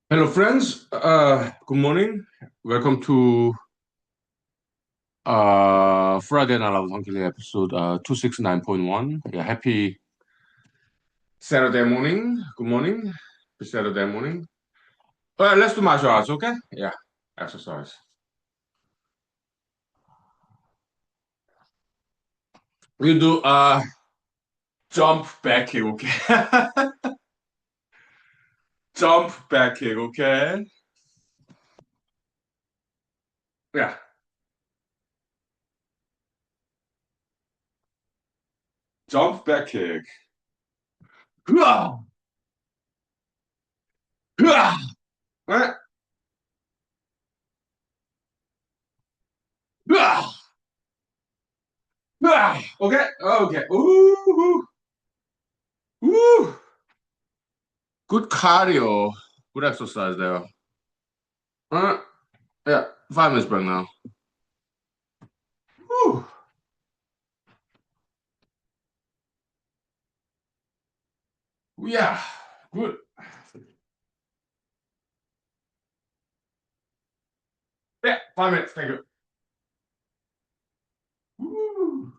Hello, friends. Good morning. Welcome to Friday Night Love Hunkily episode 269.1. Yeah, happy Saturday morning. Good morning. Happy Saturday morning. Let's do martial arts, okay? Yeah, exercise. We do jump back kick, okay? Jump back kick, okay? Yeah, jump back kick. Hua! Hua! Eh, hua! Hua! Okay, okay. Ooh, ooh. Good cardio. Good exercise there. Uh, yeah, 5 minutes break now. Whew. Yeah, good. Yeah, 5 minutes. Thank you. Woo.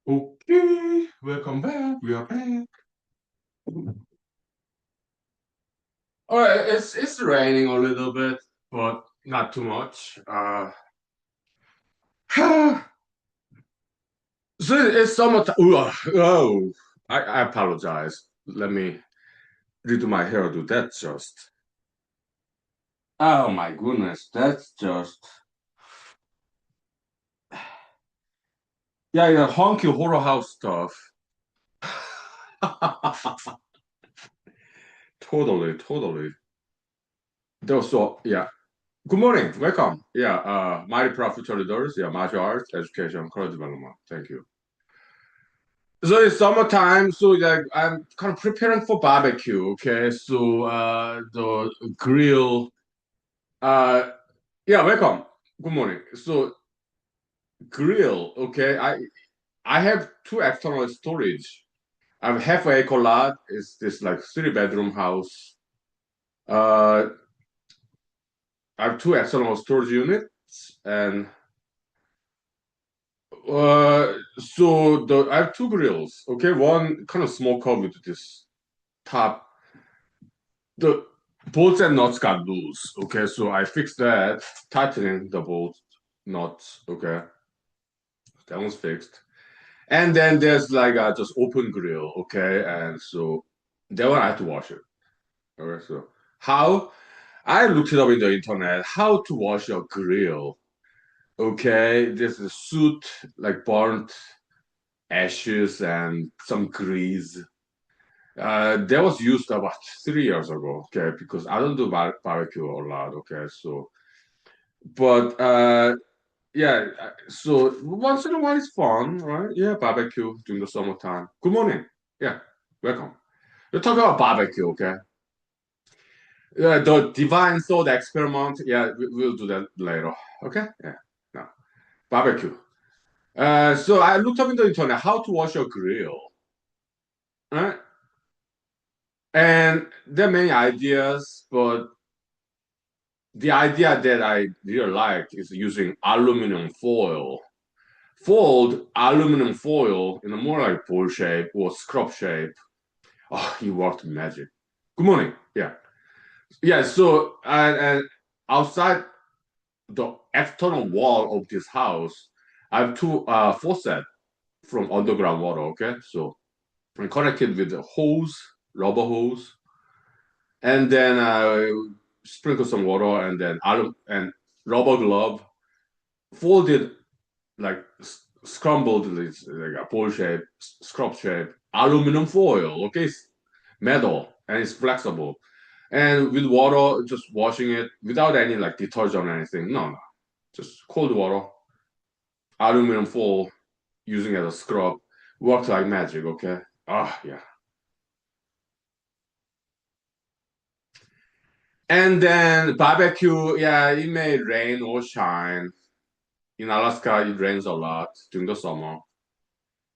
Okay, welcome back. We are back. All right, it's raining a little bit, but not too much. So it's summertime. I apologize. Let me redo my hair. Do that just. Oh my goodness, that's just yeah, honky horror house stuff. Totally, totally. Those so yeah. Good morning, welcome. Yeah, Mighty Profitable Doors, yeah, martial arts, education, career development. Thank you. So it's summertime, so like I'm kind of preparing for barbecue. Okay, so the grill. Uh, yeah, welcome. Good morning. So grill. Okay, I have two external storage. I have half acre lot. It's this like 3 bedroom house. Uh, I have two external storage units, and so I have two grills. Okay, one kind of smoker with this top. The bolts and nuts got loose. Okay, so I fixed that, tightening the bolt nuts. Okay, that one's fixed. And then there's like a just open grill. Okay, and so that one I have to wash it. Okay, so how? I looked it up in the internet. How to wash a grill? Okay, there's a soot like burnt ashes and some grease. That was used about 3 years ago, okay, because I don't do barbecue a lot, okay, so, but yeah, so once in a while it's fun, right? Yeah, barbecue during the summertime. Good morning. Yeah, welcome. We're talking about barbecue, okay? Yeah, the divine thought experiment, yeah, we'll do that later, okay? Yeah, no, barbecue. So I looked up in the internet how to wash your grill, right? And there are many ideas, but the idea that I really like is using aluminum foil. Fold aluminum foil in a more like bowl shape or scrub shape. Oh, it worked magic. Good morning. Yeah. Yeah. So, and outside the external wall of this house, I have two faucet from underground water. Okay. So I'm connected with the hose, rubber hose, and then sprinkle some water and then and rubber glove folded like scrambled this like a bowl shape, scrub shape, aluminum foil. Okay, it's metal and it's flexible. And with water, just washing it without any like detergent or anything. No, no, just cold water, aluminum foil, using as a scrub, works like magic. Okay. Ah, yeah. And then barbecue, yeah, it may rain or shine. In Alaska, it rains a lot during the summer.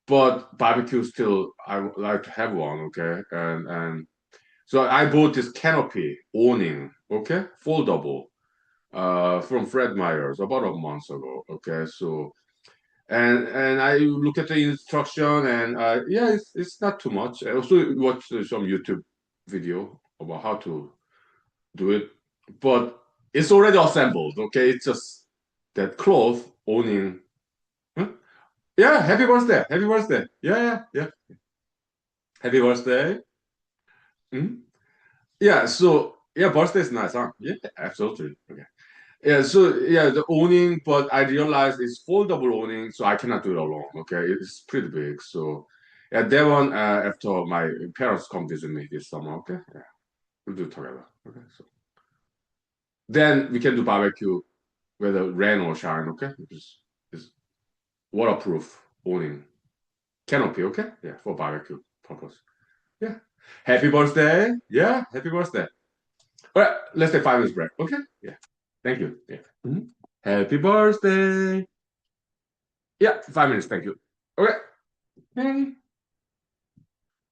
But barbecue still, I would like to have one, okay? And so I bought this canopy awning, okay, foldable, from Fred Meyers about a month ago, okay. So and I look at the instruction and yeah, it's not too much. I also watched some YouTube video about how to do it, but it's already assembled, okay. It's just that cloth awning. Huh? Yeah, happy birthday, happy birthday. Yeah, yeah, yeah. Happy birthday. Mhm. Yeah, so yeah, birthday is nice, huh? Yeah, absolutely. Okay. Yeah, so yeah, the awning, but I realized it's foldable awning, so I cannot do it alone. Okay, it's pretty big. So yeah, that one after my parents come visit me this summer. Okay, yeah, we'll do it together. Okay, so then we can do barbecue whether rain or shine. Okay, it's waterproof awning canopy. Okay, yeah, for barbecue purpose. Yeah, happy birthday. Yeah, happy birthday. All right, let's take 5 minutes break. Okay. Yeah. Thank you. Yeah. Mhm. Happy birthday. Yeah, 5 minutes. Thank you. Okay. Okay.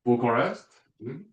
Vocal rest. Mhm.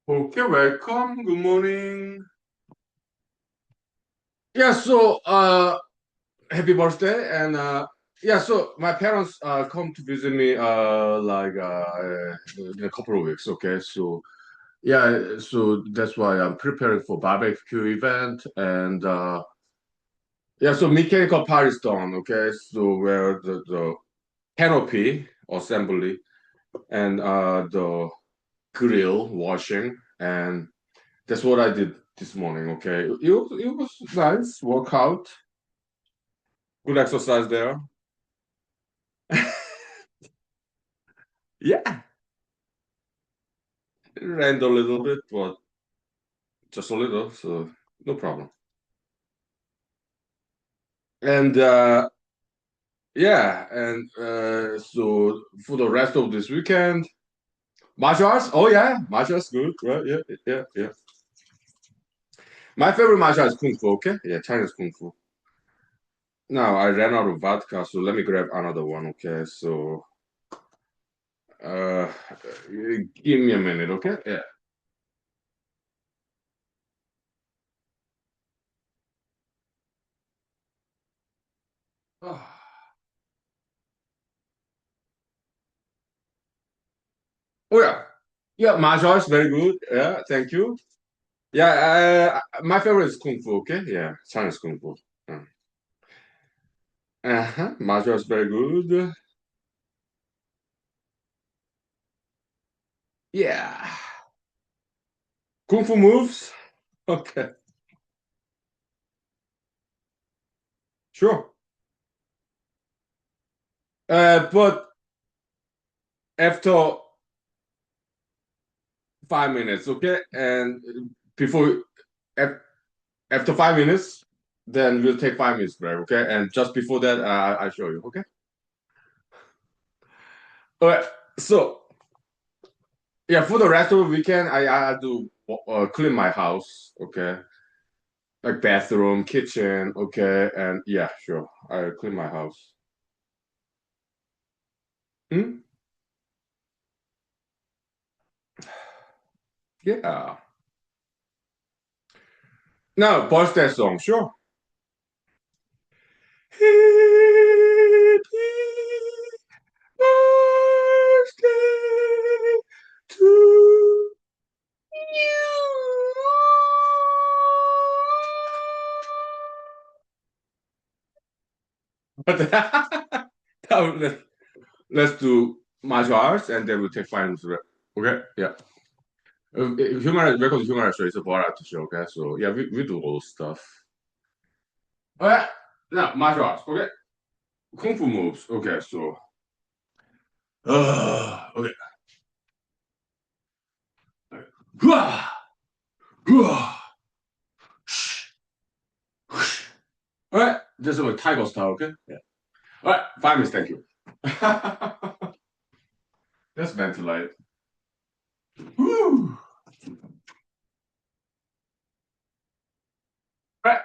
Okay, welcome. Good morning. Yeah, happy birthday and yeah, so my parents come to visit me in a couple of weeks, okay? So yeah, so that's why I'm preparing for barbecue event and yeah, so mechanical part is done, okay? So where the canopy assembly and the grill washing and that's what I did this morning, okay? It was nice workout. Good exercise there. Yeah, it rained a little bit, but just a little, so no problem. And yeah, and so for the rest of this weekend, martial arts. Oh yeah, martial arts good, right? Yeah, yeah, yeah. My favorite martial art is kung fu. Okay, yeah, Chinese kung fu. Now I ran out of vodka, so let me grab another one. Okay, so uh, give me a minute. Okay, yeah. Oh yeah, yeah. Martial arts very good. Yeah, thank you. Yeah, my favorite is Kung Fu, okay? Yeah, Chinese Kung Fu. Uh-huh. Martial is very good. Yeah. Kung Fu moves? Okay, sure. But after 5 minutes, okay? And before, af- after 5 minutes, then we'll take 5 minutes break, okay? And just before that, I show you, okay? All right. So, yeah, for the rest of the weekend, I do clean my house, okay? Like bathroom, kitchen, okay? And yeah, sure. I clean my house. Hmm? Yeah. No, birthday song, sure. Happy birthday to you. But now let's do martial arts and then we'll take finals. Okay? Yeah. Human record human show is a variety show, okay? So yeah, we do all stuff. Okay. Now martial arts, okay? Kung Fu moves. Okay, so okay. Hua! Hua! All right, just a tiger style, okay? Yeah. All right, 5 minutes, thank you. Just ventilate. Woo! Right.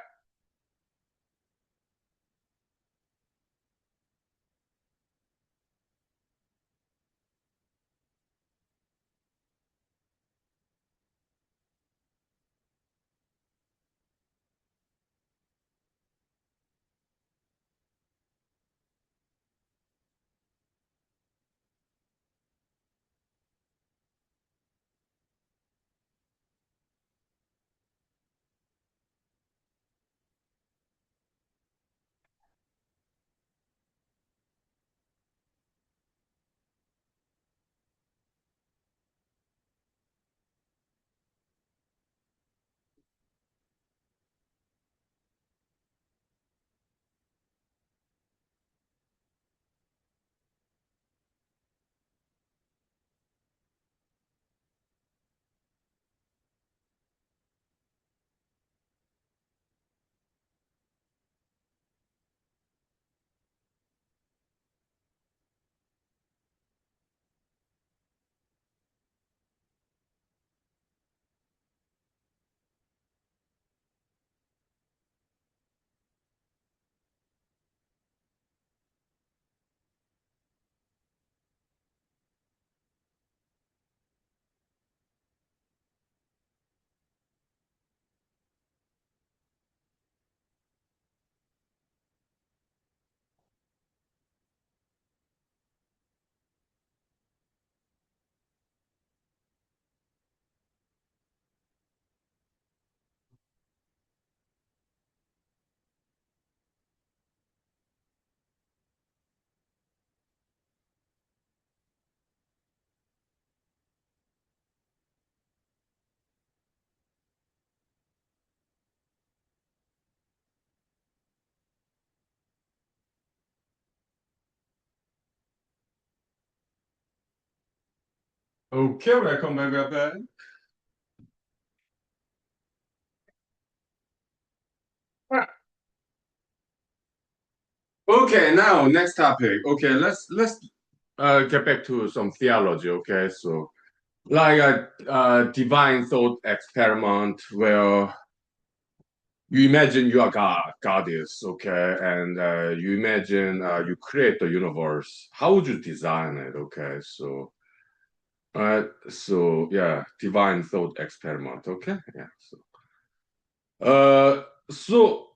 Okay, welcome back, welcome back. Okay, now next topic. Okay, let's get back to some theology. Okay, so like a divine thought experiment where you imagine you are God is okay, and you imagine you create the universe. How would you design it? Okay, so yeah, divine thought experiment. Okay, yeah. So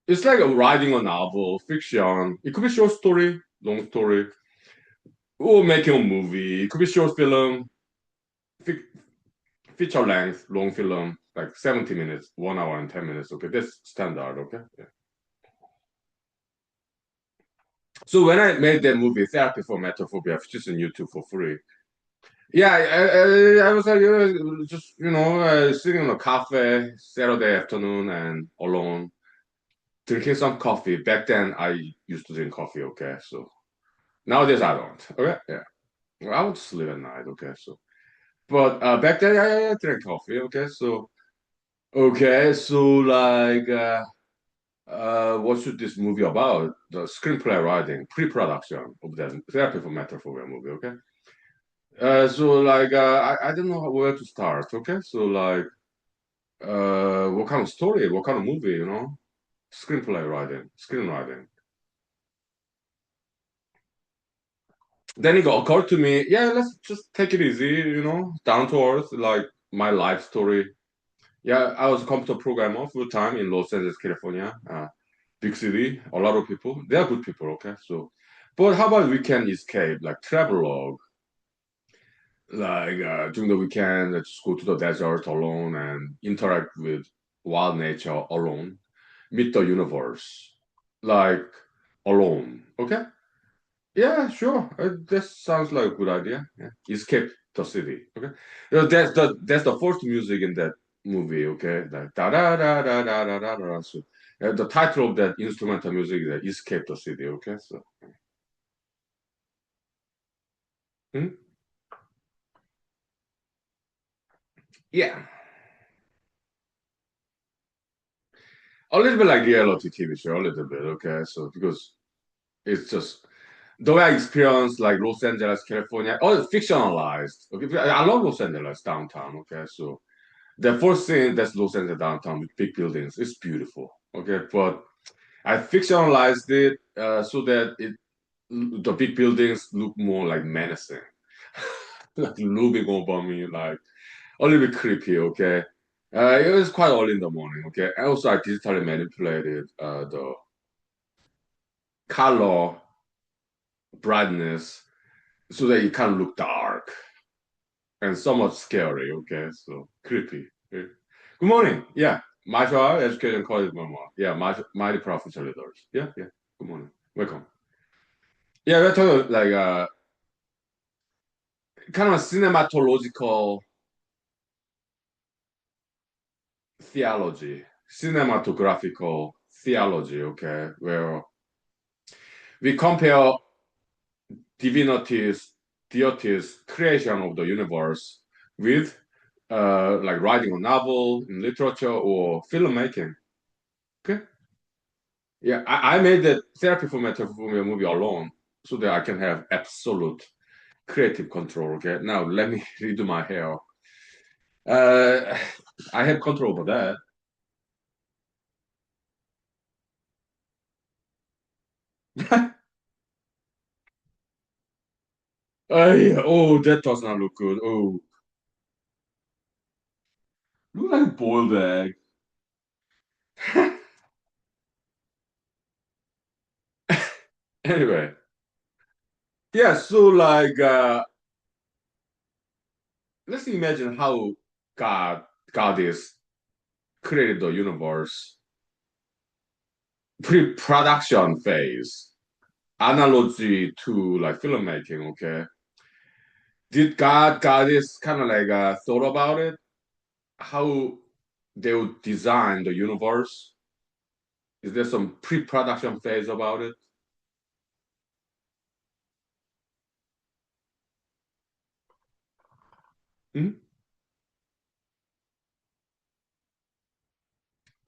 it's like writing a novel, fiction. It could be short story, long story, or making a movie. It could be short film, fi- feature length, long film, like 70 minutes, 1 hour and 10 minutes. Okay, that's standard. Okay. Yeah. So when I made that movie, Therapy for Metaphobia, which is on YouTube for free, yeah, I was like, just sitting in a cafe Saturday afternoon and alone, drinking some coffee. Back then, I used to drink coffee. Okay, so nowadays I don't. Okay, yeah. Well, I would sleep at night. Okay, so but back then, I drank coffee. Okay, so like, what should this movie about? The screenplay writing, pre-production of that Therapy for Metaphobia movie. Okay, so like, I don't know where to start. Okay, so like, what kind of story, what kind of movie, screenplay writing, screenwriting. Then it occurred to me, yeah, let's just take it easy, down to earth, like my life story. Yeah, I was a computer programmer full time in Los Angeles, California, big city. A lot of people. They are good people, okay. But how about weekend escape, like travelogue, like during the weekend, let's go to the desert alone and interact with wild nature alone, meet the universe, like alone, okay. Yeah, sure. That sounds like a good idea. Yeah. Escape the city. Okay. That's the first music in that movie. Okay. Like da da da da da da da da. So the title of that instrumental music is Escape the City. Okay. So hmm? Yeah, a little bit like reality TV show. A little bit. Okay. So because it's just the way I experienced like Los Angeles, California, all fictionalized. Okay. I love Los Angeles downtown. Okay. So the first thing that's Los Angeles downtown with big buildings is beautiful. Okay, but I fictionalized it so that the big buildings look more like menacing, like looming over me, like a little bit creepy. Okay, it was quite early in the morning. Okay, and also I digitally manipulated the color brightness so that it can look dark and somewhat scary. Okay, so creepy. Okay. Good morning. Yeah, martial art education college memoir. Yeah, mighty professional leaders. Yeah, yeah. Good morning. Welcome. Yeah, we're talking like kind of cinematological theology, cinematographical theology. Okay, where we compare divinity's deity's creation of the universe with like writing a novel in literature or filmmaking. Okay. Yeah, I made the therapy for metaphor movie alone so that I can have absolute creative control. Okay, now let me redo my hair. Uh, I have control over that. Yeah. Oh, that does not look good. Oh, look like a boiled egg. Anyway, yeah. So like, let's imagine how God, God is created the universe pre-production phase. Analogy to like filmmaking. Okay, did God is kind of like thought about it, how they would design the universe? Is there some pre-production phase about it? Mhm.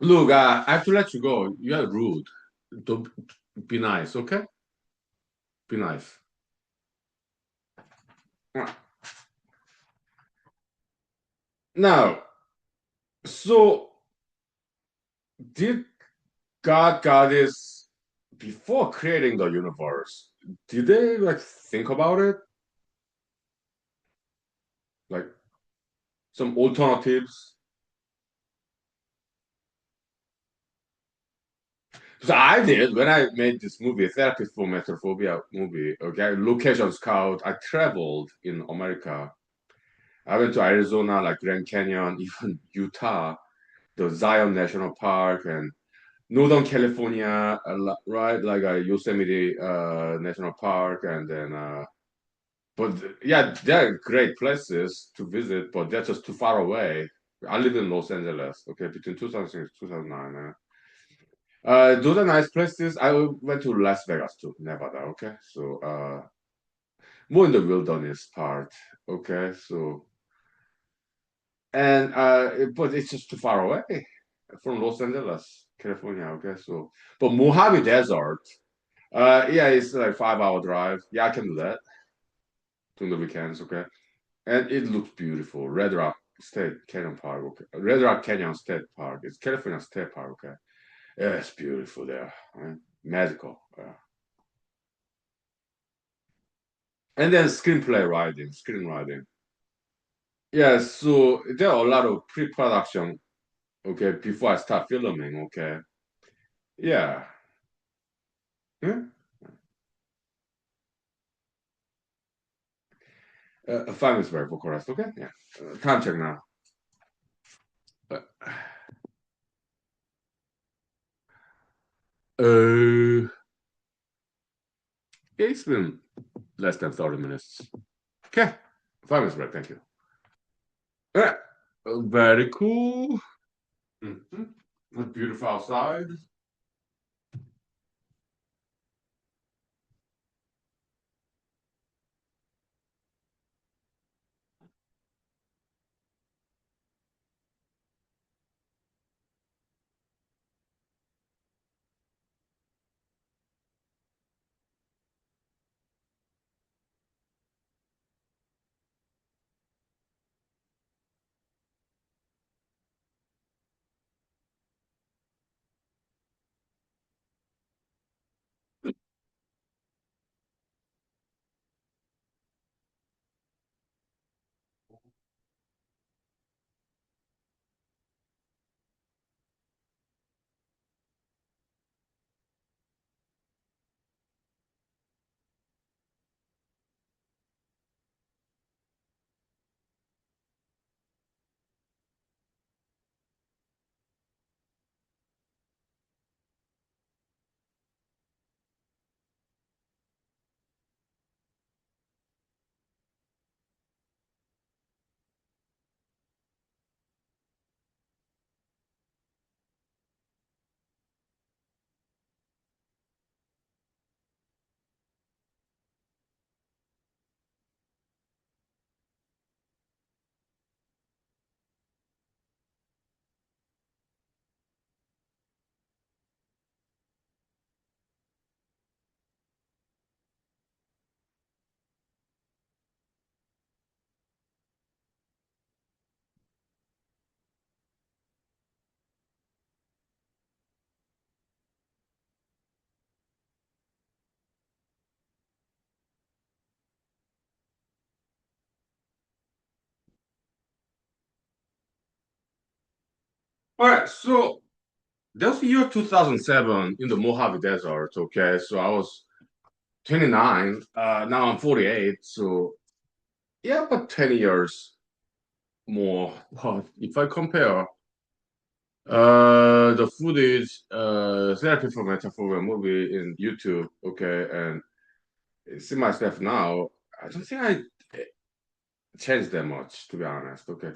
Look, I have to let you go. You are rude. Don't be nice, okay? Be nice. Now, so did God Goddess before creating the universe? Did they like think about it? Like some alternatives? So I did when I made this movie, Therapy for Metrophobia movie. Okay, location scout. I traveled in America. I went to Arizona, like Grand Canyon, even Utah, the Zion National Park, and Northern California, right? Like Yosemite National Park, and then. But yeah, they're great places to visit, but they're just too far away. I live in Los Angeles, okay, between 2006 2009. Those are nice places. I went to Las Vegas too, Nevada, okay? So, more in the wilderness part, okay? So, and but it's just too far away from Los Angeles, California, okay? So, but Mojave Desert, yeah, it's like 5 hour drive. Yeah, I can do that during the weekends, okay? And it looks beautiful. Red Rock State Canyon Park, okay? Red Rock Canyon State Park. It's California State Park, okay? Yeah, it's beautiful there, right? Magical. And then screenwriting. Yeah, so there are a lot of pre-production, okay, before I start filming, okay. Yeah. Yeah. Five minutes break for chorus, okay? Yeah. Time check now. Uh, uh, it's been less than 30 minutes. Okay. 5 minutes break, thank you. Yeah. Very cool. Mhm. It's beautiful outside. All right, so that was the year 2007 in the Mojave Desert, okay? So I was 29. Now I'm 48. So yeah, about 10 years more. But if I compare the footage, therapy for metaphor movie in YouTube, okay, and see myself now, I don't think I changed that much, to be honest, okay.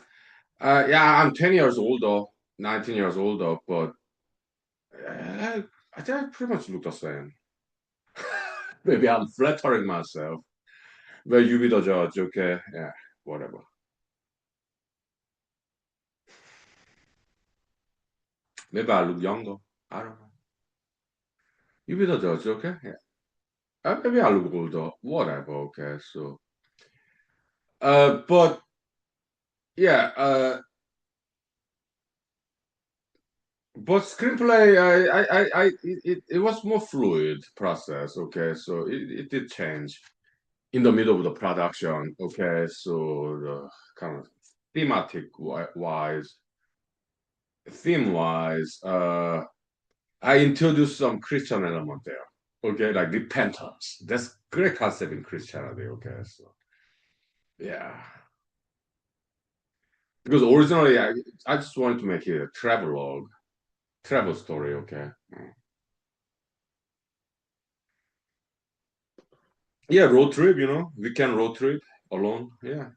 Yeah, I'm 10 years older, 19 years older, but I think I pretty much look the same. Maybe I'm flattering myself. Well, you be the judge, okay? Yeah, whatever. Maybe I look younger. I don't know. You be the judge, okay? Yeah. Maybe I look older. Whatever, okay? So, but yeah, but screenplay, it was more fluid process, okay? So it did change in the middle of the production, okay? So the kind of thematic wise, theme wise, I introduced some Christian element there. Okay, like repentance. That's great concept in Christianity. Okay, so yeah, because originally I just wanted to make it a travelogue, travel story. Okay, yeah, road trip. Weekend road trip alone. Yeah,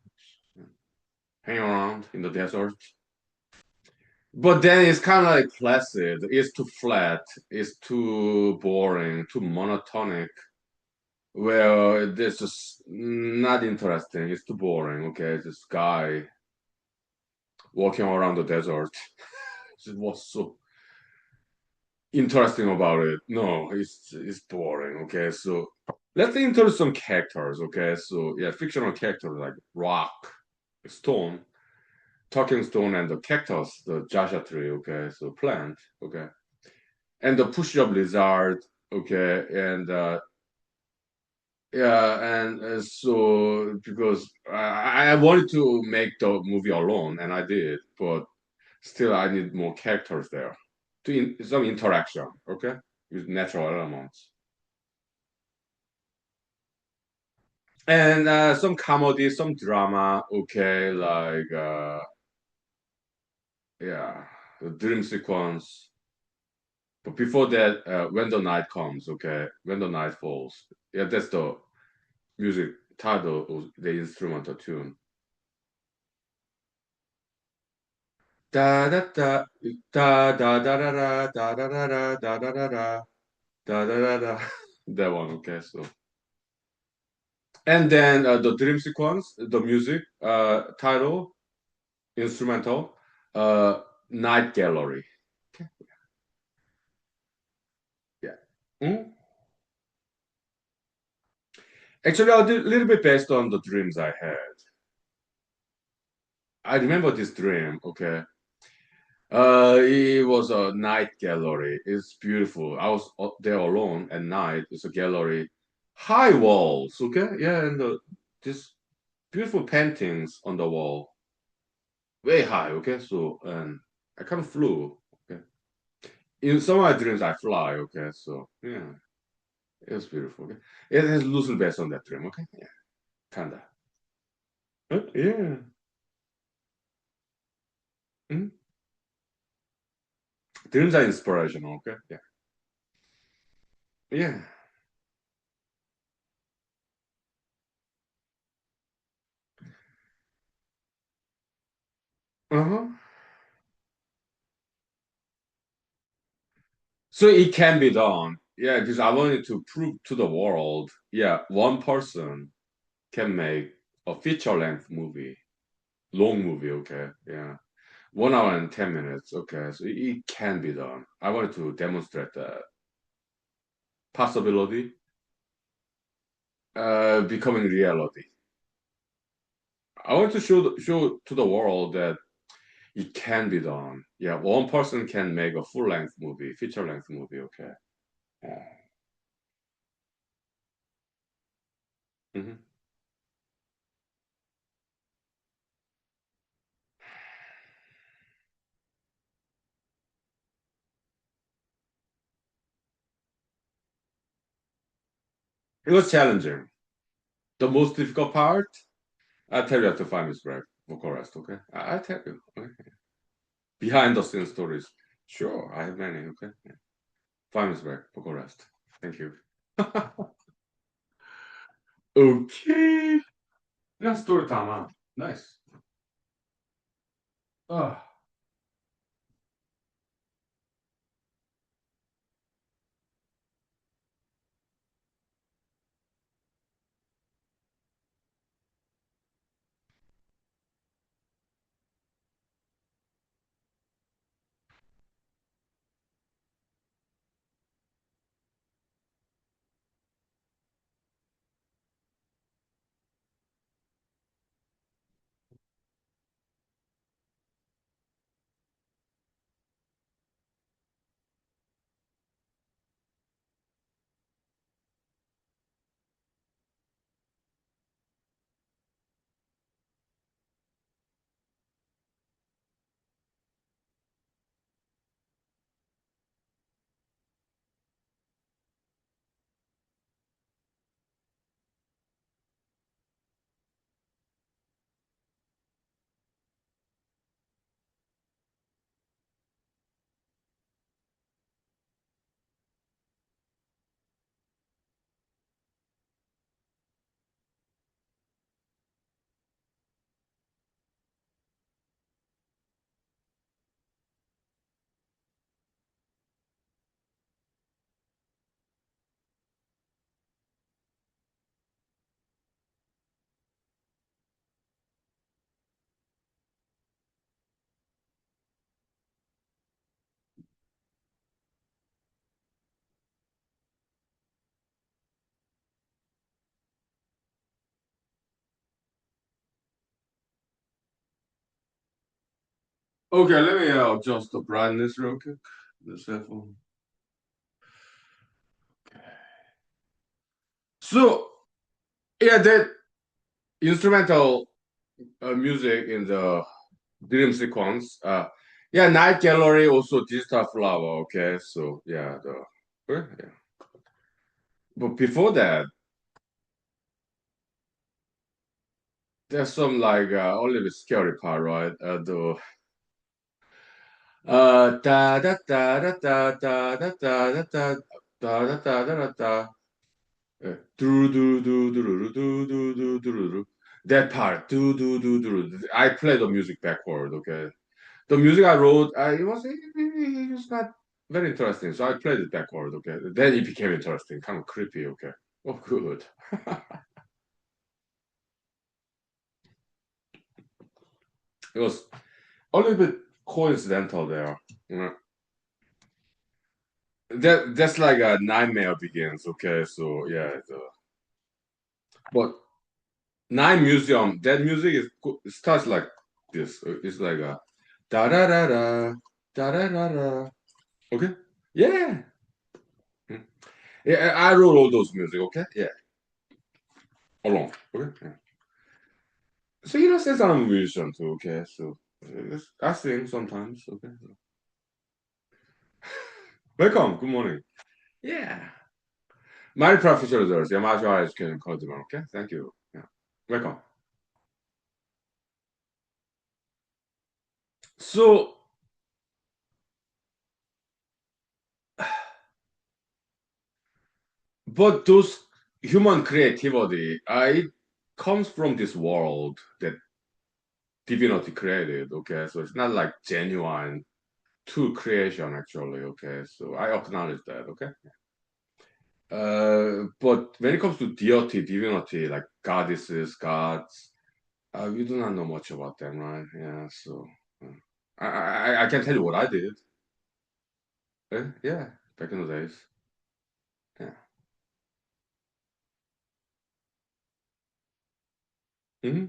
hang around in the desert. But then it's kind of like placid. It's too flat. It's too boring. Too monotonic. Well, it's just not interesting. It's too boring. Okay, this guy walking around the desert. What's so interesting about it? No, it's boring. Okay, so let's introduce some characters. Okay, so yeah, fictional characters like rock, stone, talking stone, and the cactus, the Joshua tree. Okay, so plant. Okay, and the push-up lizard. Okay, and yeah, and so because I wanted to make the movie alone, and I did, but still I need more characters there some interaction, okay, with natural elements, and some comedy, some drama, okay, like yeah, the dream sequence. But before that, when the night comes, okay, when the night falls, yeah, that's the music title of the instrumental tune. Da da da da da da da da da da da da da da da da da da da. That one, okay. So and then the dream sequence, the music title, instrumental, night gallery. Okay. Yeah. Mm. Actually, a little bit based on the dreams I had. I remember this dream. Okay. It was a night gallery. It's beautiful. I was there alone at night. It's a gallery, high walls. Okay, yeah, and this beautiful paintings on the wall, way high. Okay, so and I kind of flew. Okay, in some of my dreams I fly. Okay, so yeah, it was beautiful. Okay, it has loosely based on that dream. Okay, yeah, kinda. Yeah. Mhm. Dreams are inspirational. Okay, yeah, yeah. Uh huh. So it can be done. Yeah, because I wanted to prove to the world, yeah, one person can make a feature length movie, long movie, okay, yeah, 1 hour and 10 minutes, okay, so it can be done. I wanted to demonstrate that possibility becoming reality. I want to show to the world that it can be done. Yeah, one person can make a full length movie, feature length movie, okay. Yeah. Mhm. It was challenging. The most difficult part, I tell you at the finance break, vocal rest, okay? I tell you, okay? Behind the scenes stories. Sure, I have many, okay? Yeah. Finance break, vocal rest. Thank you. Okay. Yeah, story time, huh? Nice. Ah. Okay, let me adjust the brightness real quick. The cell phone. So yeah, that instrumental music in the dream sequence. Yeah, night gallery also digital flower. Okay, so yeah, yeah. But before that, there's some like only the scary part, right? The da da da da da da da da da da da da da da da. Do do do do do do do do do do. That part, do do do do. I play the music backward. Okay, the music I wrote, it was not very interesting, so I played it backward. Okay, then it became interesting, kind of creepy. Okay, oh good. It was a little bit coincidental there. You know, that's like a nightmare begins. Okay, so yeah, but Nine Museum, that music it starts like this. It's like a da da da da da da da da. Okay, yeah, mm. Yeah. I wrote all those music. Okay, yeah, alone. Okay, yeah. So since I'm a musician too. Okay, so I sing sometimes. Okay, so. Welcome. Good morning. Yeah, my professors. Yeah, my eyes can call them. Okay, thank you. Yeah, welcome. So, but those human creativity, it comes from this world that divinity created. Okay, so it's not like genuine to creation actually. Okay, so I acknowledge that. Okay, but when it comes to deity, divinity, like goddesses, gods, we do not know much about them, right? Yeah, so I can tell you what I did. Yeah, back in the days. Yeah. Hmm.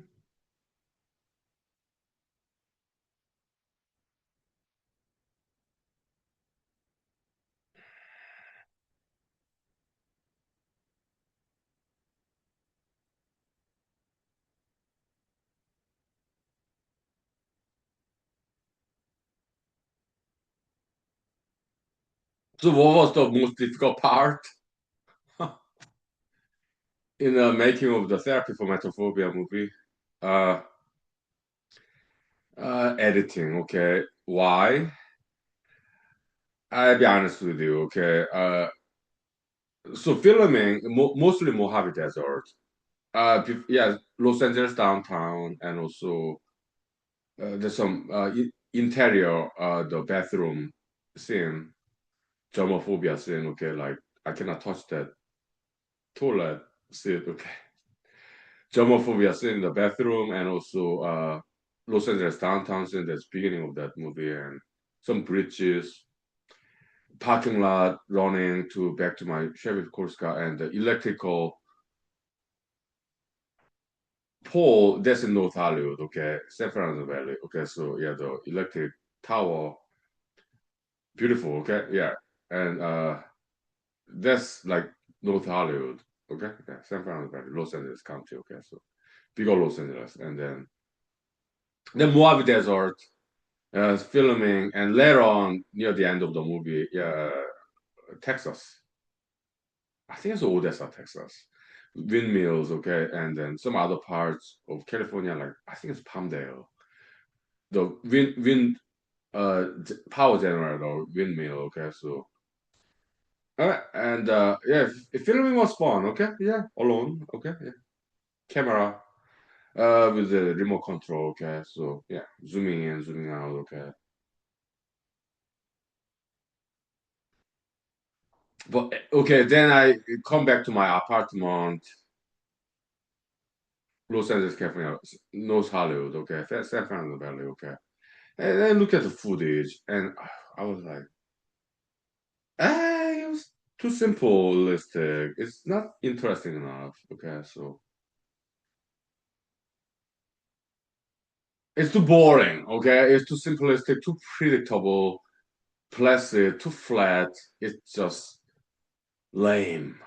So what was the most difficult part in the making of the therapy for metaphobia movie? Uh, editing. Okay, why? I'll be honest with you. Okay, so filming mostly Mojave Desert. Yeah, Los Angeles downtown, and also there's some interior, the bathroom scene, germophobia scene. Okay, like I cannot touch that toilet seat. Okay, germophobia scene in the bathroom, and also Los Angeles downtown scene. That's beginning of that movie, and some bridges, parking lot, running to back to my Chevy Corsica, and the electrical pole. That's in North Hollywood. Okay, San Fernando Valley. Okay, so yeah, the electric tower, beautiful. Okay, yeah, and that's like North Hollywood. Okay, yeah, San Fernando Valley, Los Angeles County. Okay, so big old Los Angeles, and then Mojave Desert, filming, and later on near the end of the movie, yeah, Texas. I think it's Odessa, Texas. Windmills, okay, and then some other parts of California, like I think it's Palmdale. The wind power generator windmill. Okay, so and yeah, filming was fun. Okay, yeah, alone. Okay, yeah, camera with the remote control. Okay, so yeah, zooming in, zooming out. Okay, but okay, then I come back to my apartment, Los Angeles, California, North Hollywood. Okay, San Fernando Valley. Okay, and I look at the footage, and I was like, it was too simplistic. It's not interesting enough. Okay, so It's too boring, okay? It's too simplistic, too predictable, placid, too flat. It's just lame.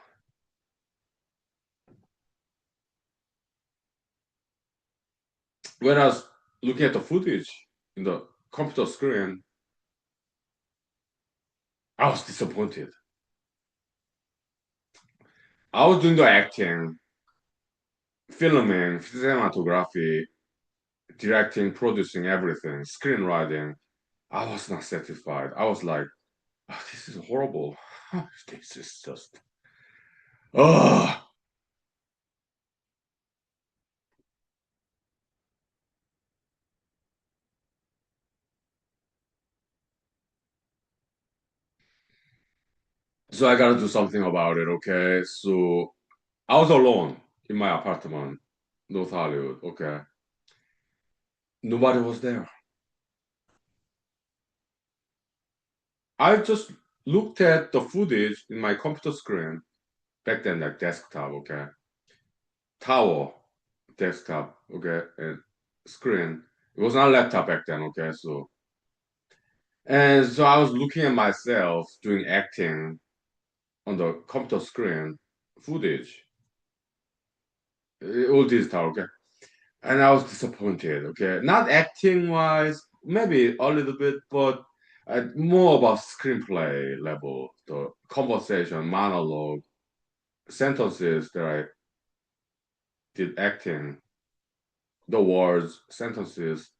When I was looking at the footage in the computer screen, I was disappointed. I was doing the acting, filming, cinematography, directing, producing, everything, screenwriting. I was not satisfied. I was like, oh, this is horrible. This is just, oh. So I gotta do something about it, okay? So I was alone in my apartment, North Hollywood, okay? Nobody was there. I just looked at the footage in my computer screen, back then, like desktop, okay? Tower, desktop, okay? And screen. It was not a laptop back then, okay? So I was looking at myself doing acting on the computer screen footage, all digital, okay? And I was disappointed. Okay, not acting wise, maybe a little bit, but more about screenplay level, the conversation, monologue, sentences that I did acting, the words, sentences,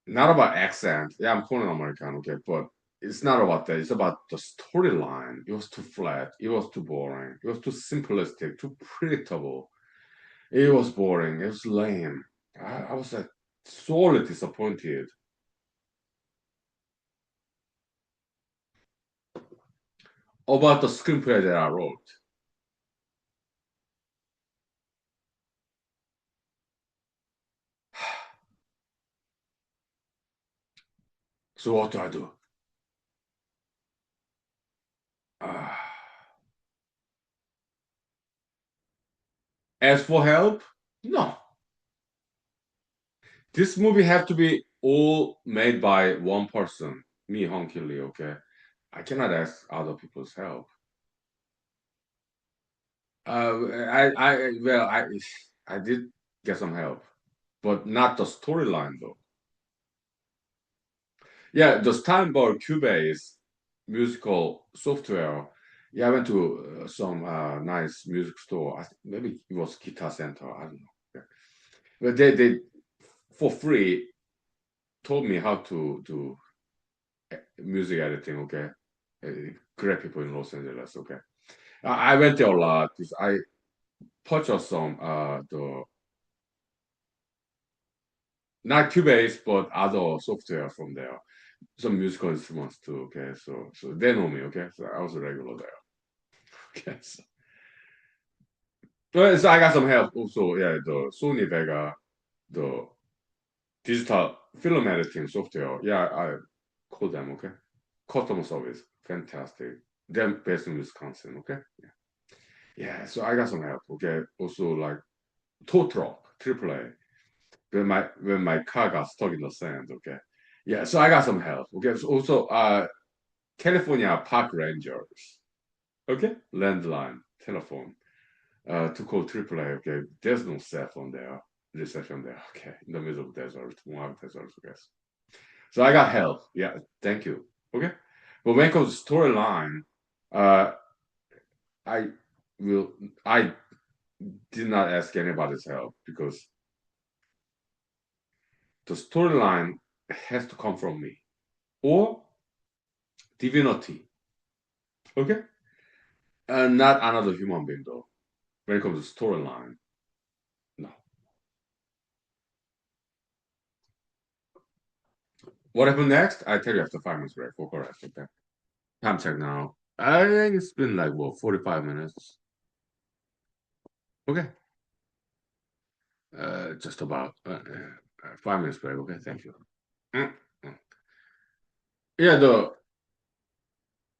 not about accent. Yeah, I'm Korean American, okay, but it's not about that. It's about the storyline. It was too flat. It was too boring. It was too simplistic, too predictable. It was boring. It was lame. I was like sorely disappointed about the screenplay that I wrote. So what do I do? Uh, Ask for help? No. This movie have to be all made by one person, me, Huhnkie Lee, okay? I cannot ask other people's help. I did get some help, but not the storyline though. Yeah, the Steinberg Cubase musical software. Yeah, I went to some nice music store. Maybe it was Guitar Center. I don't know. Yeah. But they for free told me how to do music editing. Okay, great people in Los Angeles. Okay, I went there a lot because I purchased some the not Cubase but other software from there. Some musical instruments too. Okay, so they know me. Okay, so I was a regular there. Okay, so I got some help also. Yeah, the Sony Vega, the digital film editing software. Yeah, I call them. Okay, customer service, fantastic. They're based in Wisconsin. Okay, yeah, yeah. So I got some help. Okay, also like tow truck, AAA. When my car got stuck in the sand. Okay, yeah. So I got some help. Okay, so also California Park Rangers. Okay, landline telephone. To call AAA, okay, there's no cell phone there, reception there, okay, in the middle of desert, Moab desert, I guess. So I got help. Yeah, thank you. Okay. But when it comes to storyline, uh, I I did not ask anybody's help because the storyline has to come from me or divinity. Okay. And not another human being though. When it comes to storyline, no. What happened next? I tell you after 5 minutes break. For correct. Okay. Time check now. I think it's been like what 45 minutes. Okay. Just about 5 minutes break. Okay, thank you. Mm, mm. Yeah, the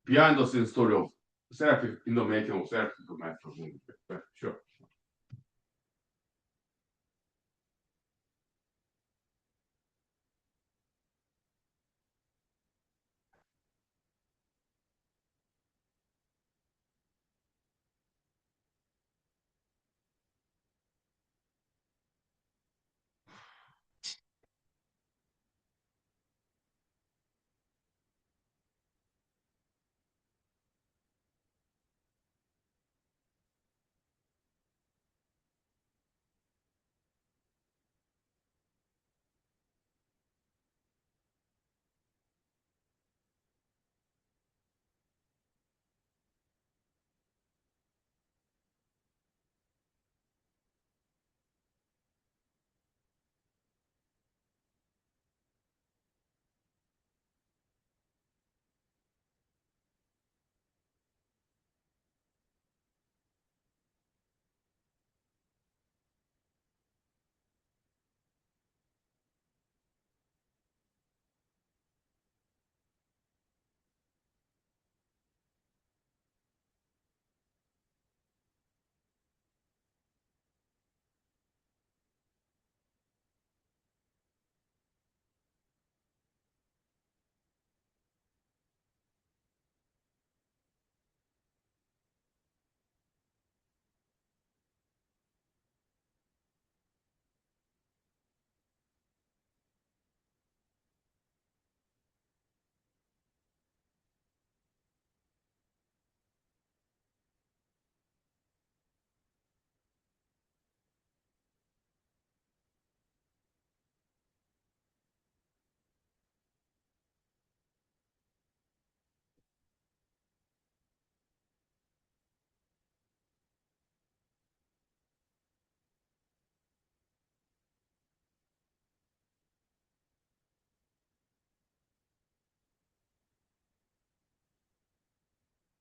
behind the scenes story of therapy in the making of therapy for medical movie. Sure.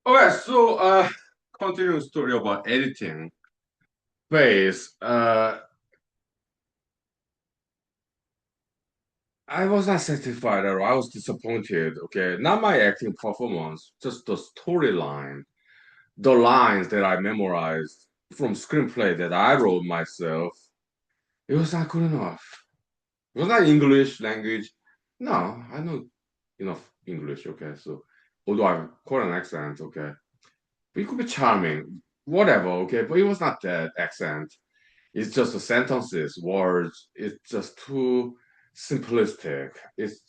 Okay, so continuing story about editing phase. I was not satisfied at all. I was disappointed. Okay, not my acting performance, just the storyline, the lines that I memorized from screenplay that I wrote myself. It was not good enough. It was not English language. No, I know enough English. Okay, so although I have Korean accent, okay, but it could be charming, whatever. Okay, but it was not that accent. It's just the sentences, words. It's just too simplistic. It's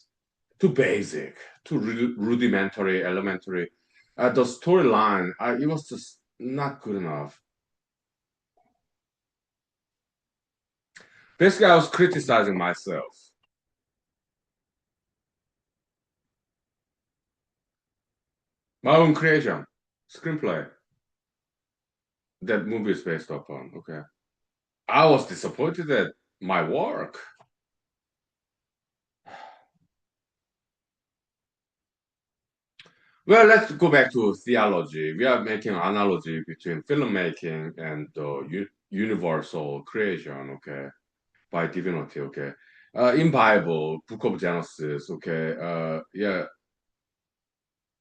too basic, too rudimentary, elementary. The storyline, it was just not good enough. Basically, I was criticizing myself. My own creation, screenplay that movie is based upon. Okay. I was disappointed at my work. Well, let's go back to theology. We are making an analogy between filmmaking and the universal creation, okay, by divinity, okay. In Bible, Book of Genesis, okay, yeah,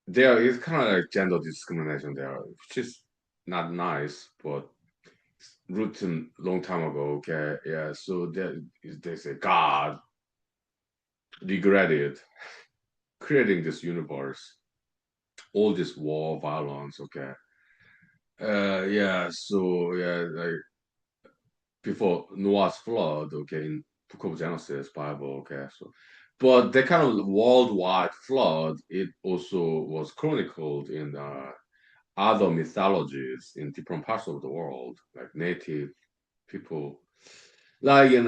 there is kind of like gender discrimination there, which is not nice, but written long time ago, okay, yeah. So they say God regretted creating this universe, all this war, violence, okay. Yeah, so yeah, like before Noah's flood, okay, in Book of Genesis, Bible, okay, so but the kind of worldwide flood, it also was chronicled in other mythologies in different parts of the world, like native people, like in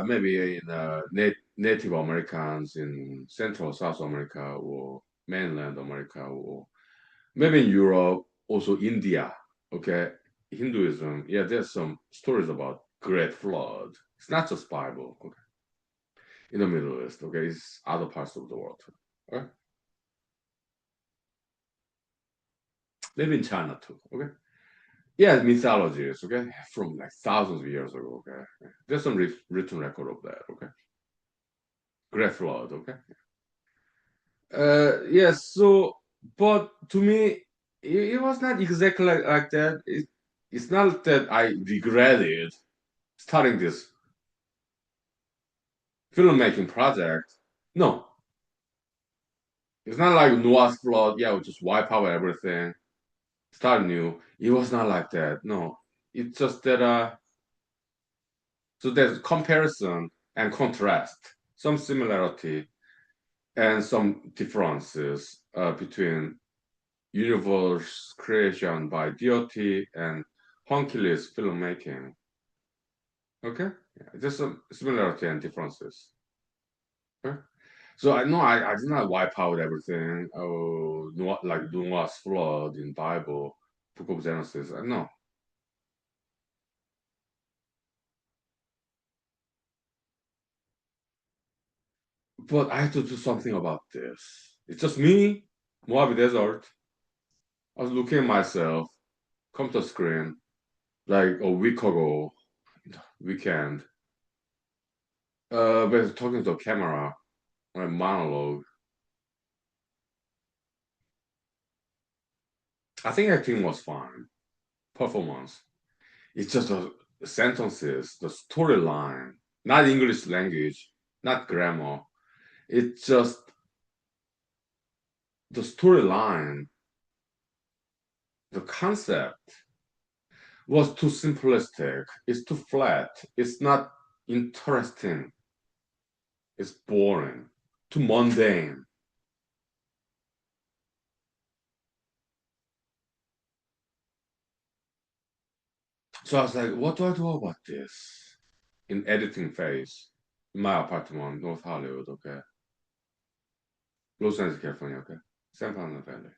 maybe in Native Americans in Central South America or mainland America or maybe in Europe, also India. Okay, Hinduism. Yeah, there's some stories about great flood. It's not just Bible. Okay, in the Middle East. Okay, it's other parts of the world. Okay, maybe in China too. Okay, yeah, mythologies. Okay, from like thousands of years ago. Okay, there's some written record of that. Okay, great flood. Okay, yes. So, but to me, it was not exactly like that. It's not that I regretted starting this filmmaking project. No, it's not like Noah's flood. Yeah, we just wipe out everything, start new. It was not like that. No, it's just that. So there's comparison and contrast, some similarity and some differences between universe creation by DOT and Hunkle's filmmaking. Okay, yeah, there's some similarity and differences. Okay? So I know I did not wipe out everything. Oh, like Noah's flood in Bible, Book of Genesis. No, but I have to do something about this. It's just me, Mojave Desert. I was looking at myself, come to screen like a week ago, weekend. But talking to a camera, on a monologue. I think acting was fine. Performance. It's just the sentences, the storyline, not English language, not grammar. It's just the storyline, the concept was too simplistic. It's too flat. It's not interesting. It's boring, too mundane. So I was like, what do I do about this? In editing phase, in my apartment, North Hollywood, okay, Los Angeles, California, okay, San Fernando Valley.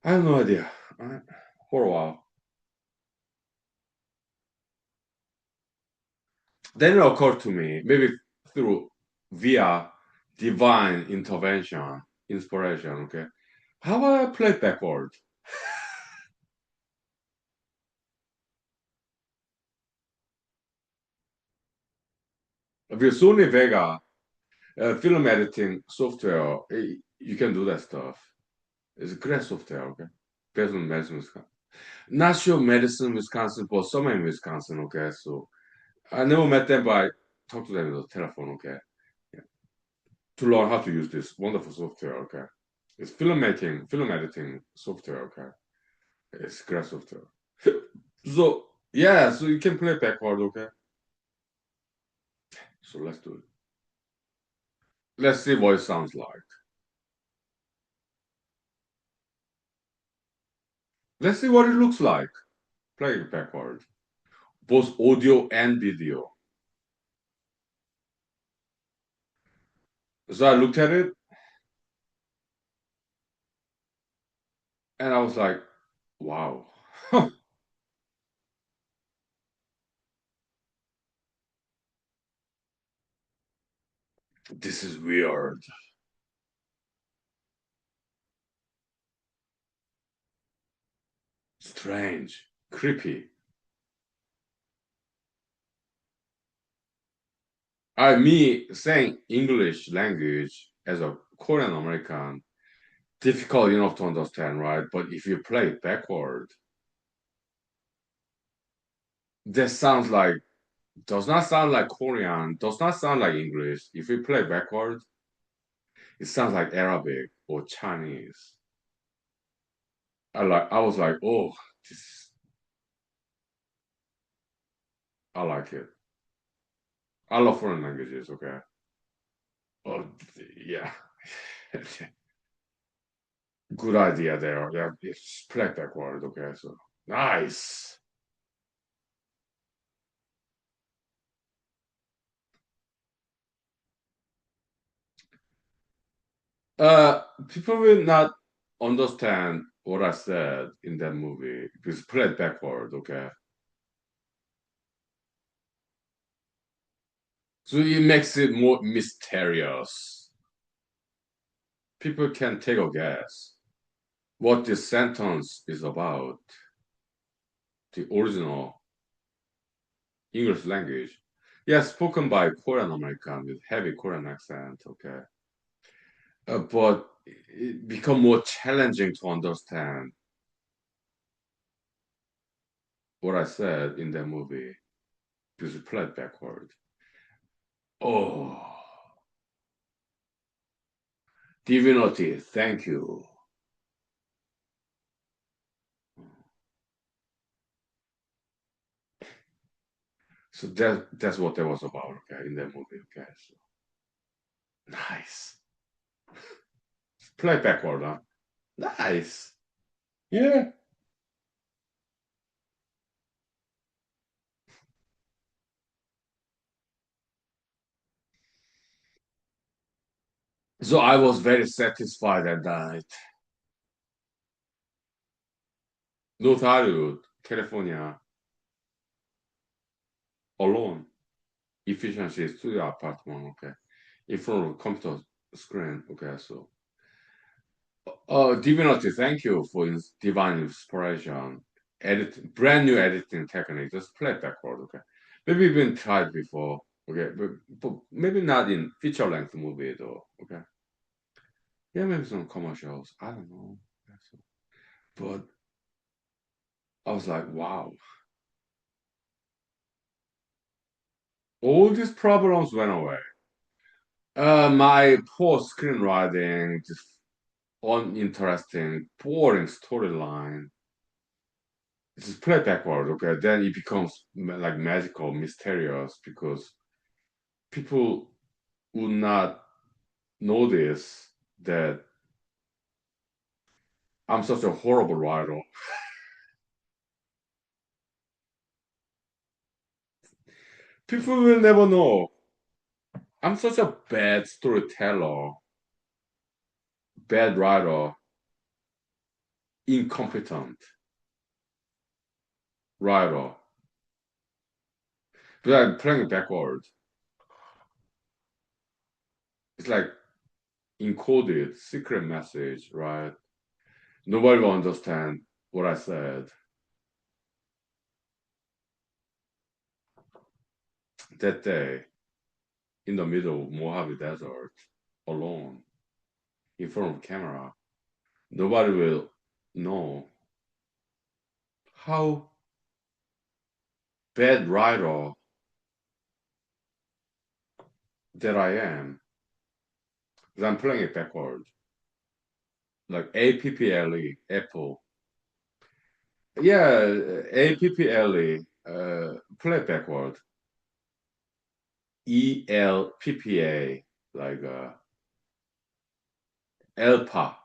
I have no idea. For a while. Then it occurred to me, maybe through via divine intervention, inspiration, okay? How about I play backward? With Sony Vega, film editing software, you can do that stuff. It's great software, okay? Based on Madison, Wisconsin. Not sure Madison, Wisconsin, but somewhere in Wisconsin, okay? So I never met them, but I talked to them on the telephone, okay? Yeah. To learn how to use this wonderful software, okay? It's filmmaking, film editing software, okay? It's great software. So, yeah, so you can play backward, okay? So let's do it. Let's see what it sounds like. Let's see what it looks like. Play it backward. Both audio and video. So I looked at it and I was like, wow, this is weird, strange, creepy. Me saying English language as a Korean American, difficult enough to understand, right? But if you play it backward, that sounds like does not sound like Korean, does not sound like English. If you play backward, it sounds like Arabic or Chinese. I was like, oh, this, I like it. I love foreign languages. Okay. Oh, yeah. Good idea there. Yeah, it's play backward. Okay, so nice. People will not understand what I said in that movie because play it backward. Okay, so it makes it more mysterious. People can take a guess what this sentence is about. The original English language. Yes, spoken by Korean American with heavy Korean accent. Okay, but it become more challenging to understand what I said in that movie because it played backward. Oh, divinity, thank you. So that's what that was about. Okay, in that movie. Okay, so nice. Play backward, huh? Nice. Yeah. So I was very satisfied at night. North Hollywood, California, alone. Efficiency studio apartment. Okay, in front of a computer screen. Okay, so Divinity, thank you for divine inspiration. Brand new editing technique. Just play it backward, okay? Maybe you've been tried before, okay? But maybe not in feature length movie though, okay? Yeah, maybe some commercials. I don't know. But I was like, wow, all these problems went away. My poor screenwriting, just uninteresting, boring storyline. Just play it backward, okay? Then it becomes like magical, mysterious because people would not notice that I'm such a horrible writer. People will never know. I'm such a bad storyteller, bad writer, incompetent writer. But I'm playing it backwards. It's like encoded secret message, right? Nobody will understand what I said. That day, in the middle of Mojave Desert, alone, in front of camera, nobody will know how bad writer that I am. Because I'm playing it backward. Like APPLE, Apple. Yeah, APPLE, play it backward. ELPPA, like ELPA.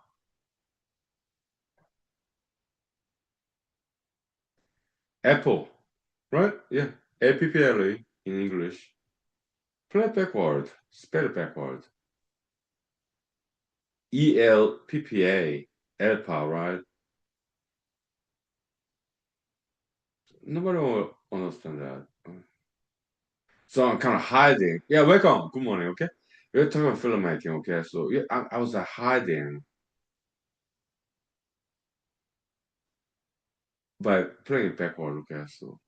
Apple, right? Yeah, APPLE in English. Play it backward. Spell it backward. ELPPA, ELPA, right? Nobody will understand that. So I'm kind of hiding. Yeah, welcome. Good morning. Okay, we're talking about filmmaking. Okay, so yeah, I was hiding by playing it backward. Okay, so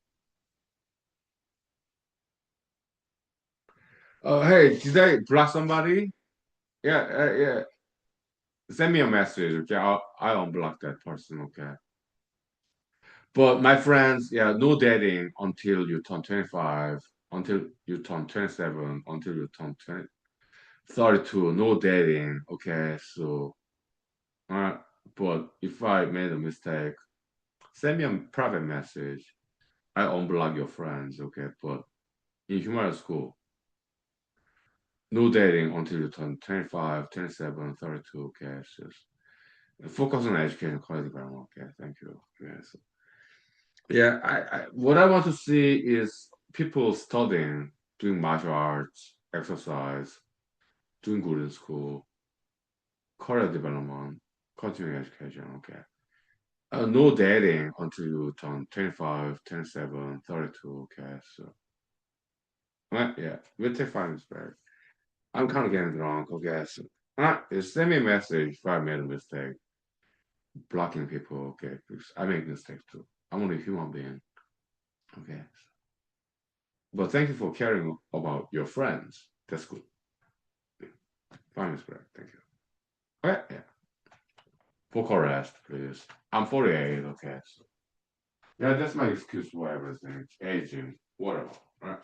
hey, did I block somebody? Yeah, yeah. Send me a message. Okay, I'll unblock that person. Okay. But my friends, yeah, no dating until you turn 25, until you turn 27, until you turn 20, 32. No dating. Okay, so uh, but if I made a mistake, send me a private message. I unblock your friends, okay? But in human school, no dating until you turn 25, 27, 32, okay? It's just focus on education, quality grammar, okay? Thank you. Yes. Yeah, what I want to see is people studying, doing martial arts, exercise, doing good in school, career development, continuing education, okay? No dating until you turn 25, 27, 32, okay? So, yeah, we'll take 5 minutes break. I'm kind of getting drunk, okay? So, send me a message if I made a mistake. Blocking people, okay? Because I make mistakes too. I'm only a human being, okay? But thank you for caring about your friends. That's good. 5 minutes break, thank you. Okay, yeah. Vocal rest, please. I'm 48, okay? So, yeah, that's my excuse for everything. Aging, whatever, right?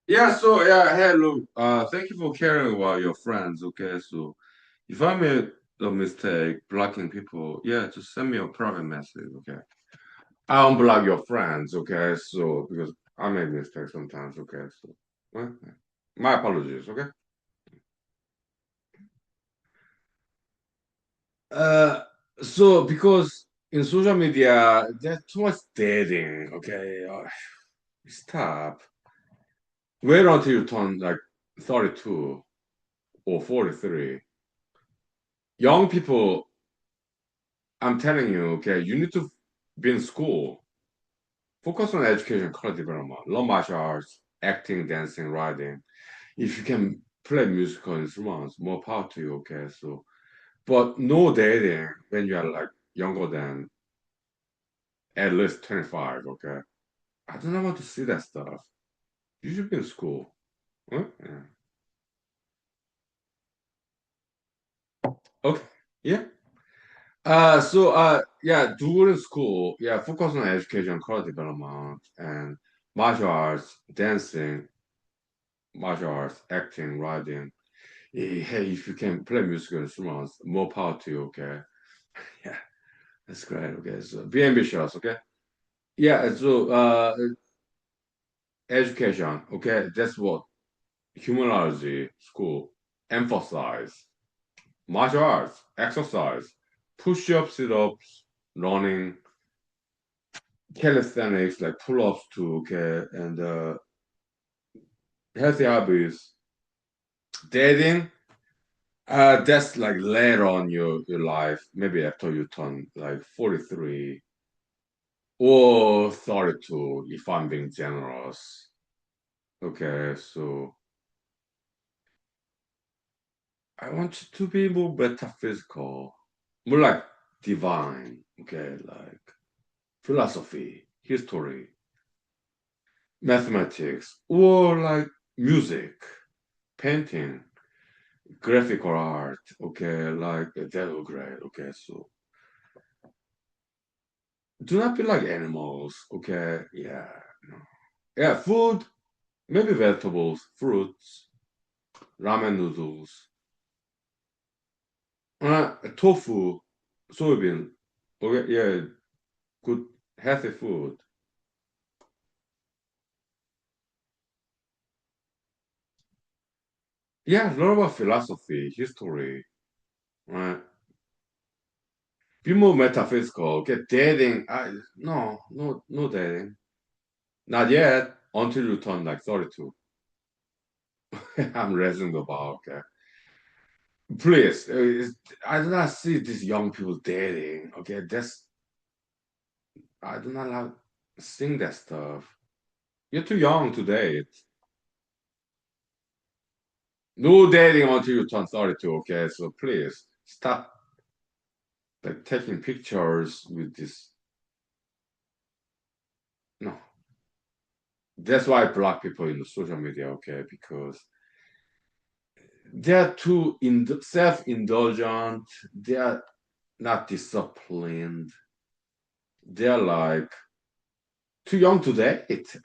Yeah, so yeah, hey, look, thank you for caring about your friends. Okay, so if I made a mistake blocking people, yeah, just send me a private message. Okay, I unblock your friends. Okay, so because I make mistakes sometimes. Okay, so well, my apologies. Okay. Uh, so because in social media there's too much dating. Okay, stop. Wait until you turn like 32 or 43. Young people, I'm telling you, okay, you need to be in school. Focus on education, career development, learn martial arts, acting, dancing, writing. If you can play musical instruments, more power to you, okay? So, but no dating when you are like younger than at least 25, okay? I do not want to see that stuff. You should be in school. Huh? Yeah. Okay. Yeah. Yeah, during school, yeah, focus on education, career development, and martial arts, dancing, martial arts, acting, writing. Hey, if you can play musical instruments, more power to you, okay? Yeah, that's great, okay? So be ambitious, okay? Yeah, so education, okay? That's what humanology school emphasize. Martial arts, exercise, push-ups, sit-ups, running, calisthenics, like pull-ups too, okay? And healthy hobbies, dating, that's like later on your life, maybe after you turn like 43 or 32, if I'm being generous. Okay, so I want you to be more metaphysical, more like divine, okay, like philosophy, history, mathematics, or like music, painting, graphical art, okay, like that would great, okay, so do not be like animals, okay, yeah, no. Yeah, food, maybe vegetables, fruits, ramen noodles, tofu, soybean. Okay, yeah, good healthy food. Yeah, learn about philosophy, history, right? Be more metaphysical. Get dating. No dating. Not yet. Until you turn like 32. I'm raising the bar. Okay, please. I do not see these young people dating. Okay, that's I do not like seeing that stuff. You're too young to date. No dating until you turn 32, okay? So please stop like taking pictures with this. No. That's why I block people in the social media, okay? Because they're too self-indulgent, they're not disciplined, they're like too young to date.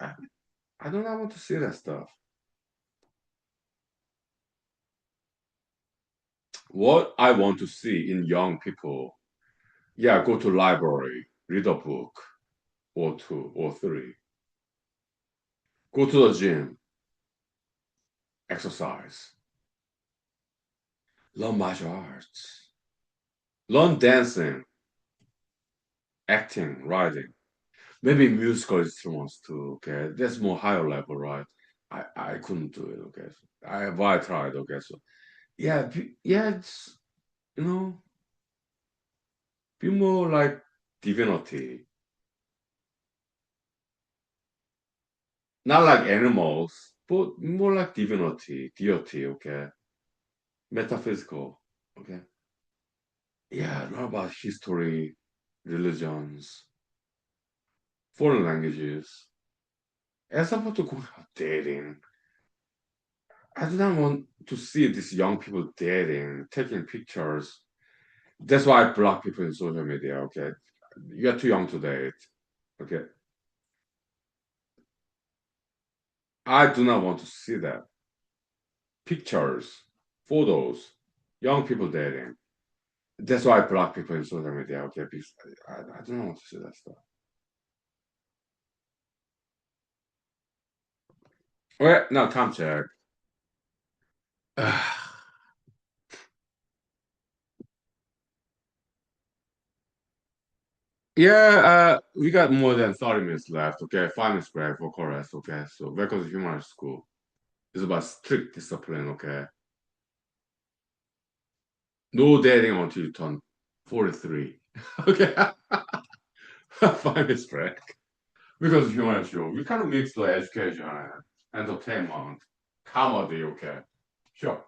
I do not want to see that stuff. What I want to see in young people, yeah, go to library, read a book or two or three, go to the gym, exercise, learn martial arts, learn dancing, acting, writing, maybe musical instruments too. Okay, that's more higher level, right? I couldn't do it. Okay, so I tried. Okay, so yeah, yeah, it's you know, be more like divinity, not like animals, but more like divinity, deity. Okay, metaphysical. Okay, yeah, learn about history, religions, foreign languages. As opposed to going out dating, I do not want to see these young people dating, taking pictures. That's why I block people in social media. Okay, you're too young to date. Okay, I do not want to see that. Pictures, photos, young people dating. That's why I block people in social media. Okay, because I do not want to see that stuff. Well, now time check. Yeah, we got more than 30 minutes left. Okay, 5 minutes break for chorus. Okay, so welcome to human school. It's about strict discipline. Okay, no dating until you turn 43. Okay, 5 minutes break. Because human show, we kind of mix the education and entertainment, comedy. Okay, sure.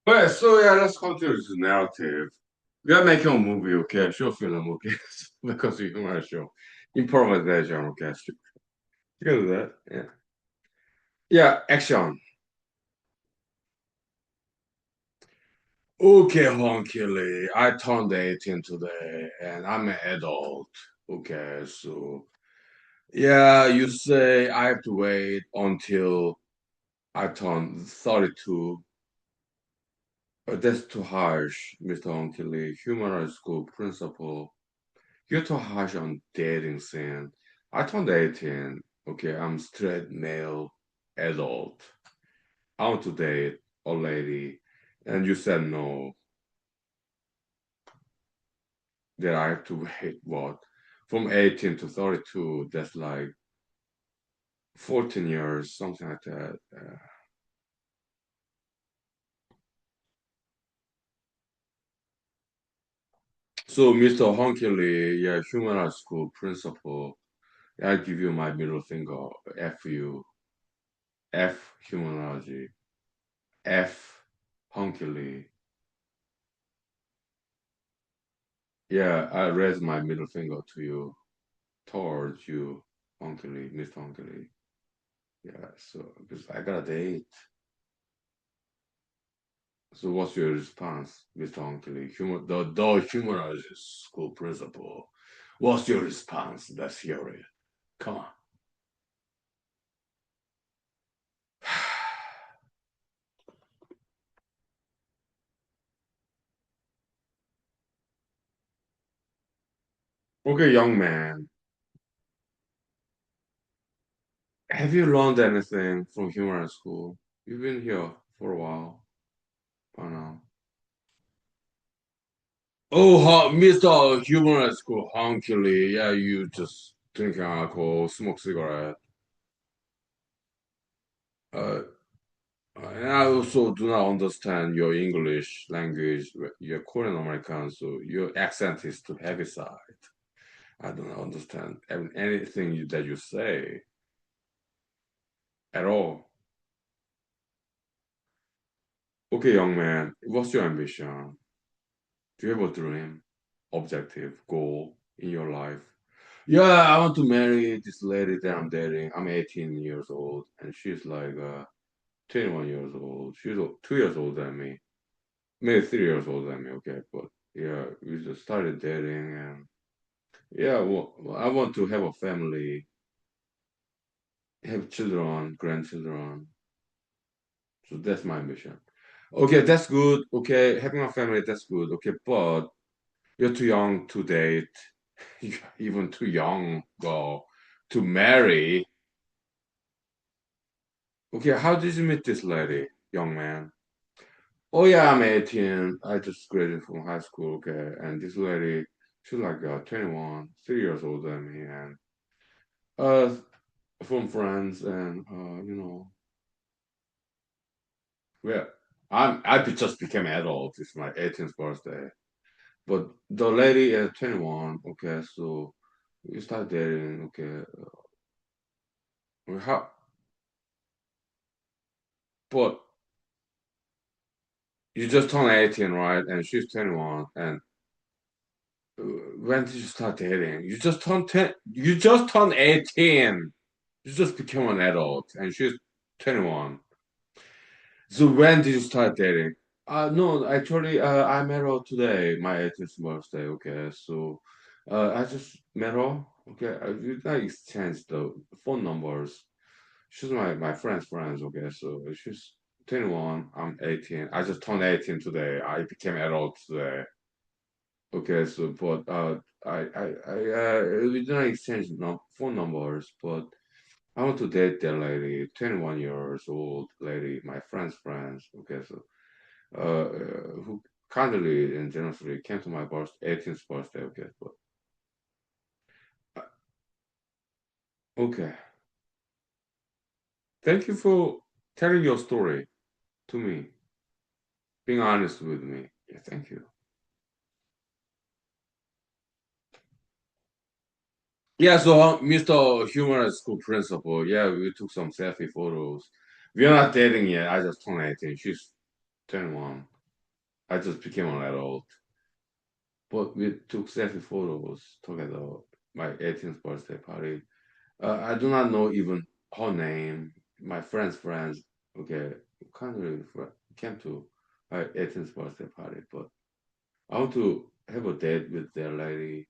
Well, so yeah, let's continue this narrative. We are making a movie, okay, short film, okay, because we human show, improvisation, okay, you can do that, yeah. Yeah, action. Okay, Huhnkie, I turned 18 today and I'm an adult. Okay, so yeah, you say I have to wait until I turn 32. But that's too harsh, Mr. Huhnkie. Human rights school principal. You're too harsh on dating scene. I turned 18. Okay, I'm straight male adult. I want to date a lady. And you said no. That I have to wait what? From 18 to 32, that's like 14 years, something like that. So, Mr. Hunkily, yeah, human rights school principal, I give you my middle finger. F you. F humanology. F Hunkily. Yeah, I raise my middle finger to you, towards you, Hunkily, Mr. Hunkily. Yeah, so because I got a date. So what's your response, Mr. Uncle? The humorous school principal. What's your response? Let's hear it. Come on. Okay, young man, have you learned anything from humor at school? You've been here for a while by now. Oh, Mr. Humor at school, Hunkily. Yeah, you just drinking alcohol, smoke cigarette. Uh, and I also do not understand your English language. You're Korean American, so your accent is too heavy side. I don't understand anything that you say at all. Okay, young man, what's your ambition? Do you have a dream, objective, goal in your life? Yeah, I want to marry this lady that I'm dating. I'm 18 years old, and she's like 21 years old. She's 2 years older than me, maybe 3 years older than me. Okay, but yeah, we just started dating, and yeah, well, I want to have a family, have children, grandchildren. So that's my mission. Okay, that's good. Okay, having a family, that's good. Okay, but you're too young to date. You're even too young, though, to marry. Okay, how did you meet this lady, young man? Oh yeah, I'm 18. I just graduated from high school. Okay, and this lady, she's like 21, 3 years older than me, and uh, from friends, and well, just became adult. It's my 18th birthday. But the lady at 21, okay, so we start dating, okay. How, but you just turned 18, right? And she's 21. And when did you start dating? You just turned 10, you just turned 18. You just became an adult and she's 21. So when did you start dating? No, actually, I met her today, my 18th birthday, okay. So I just met her, okay. We not exchanged the phone numbers. She's my friend's friends, okay? So she's 21, I'm 18. I just turned 18 today. I became adult today. Okay, so but we didn't exchange no phone numbers, but I want to date that lady, 21 years old lady, my friend's friends. Okay, so who kindly and generously came to my 18th birthday. Okay, but uh, okay. Thank you for telling your story to me, being honest with me. Yeah, thank you. Yeah, so Mr. Human School Principal, yeah, we took some selfie photos. We're not dating yet. I just turned 18. She's 21. I just became an adult. But we took selfie photos together, my 18th birthday party. I do not know even her name. My friends, okay, can't really came to my 18th birthday party. But I want to have a date with that lady,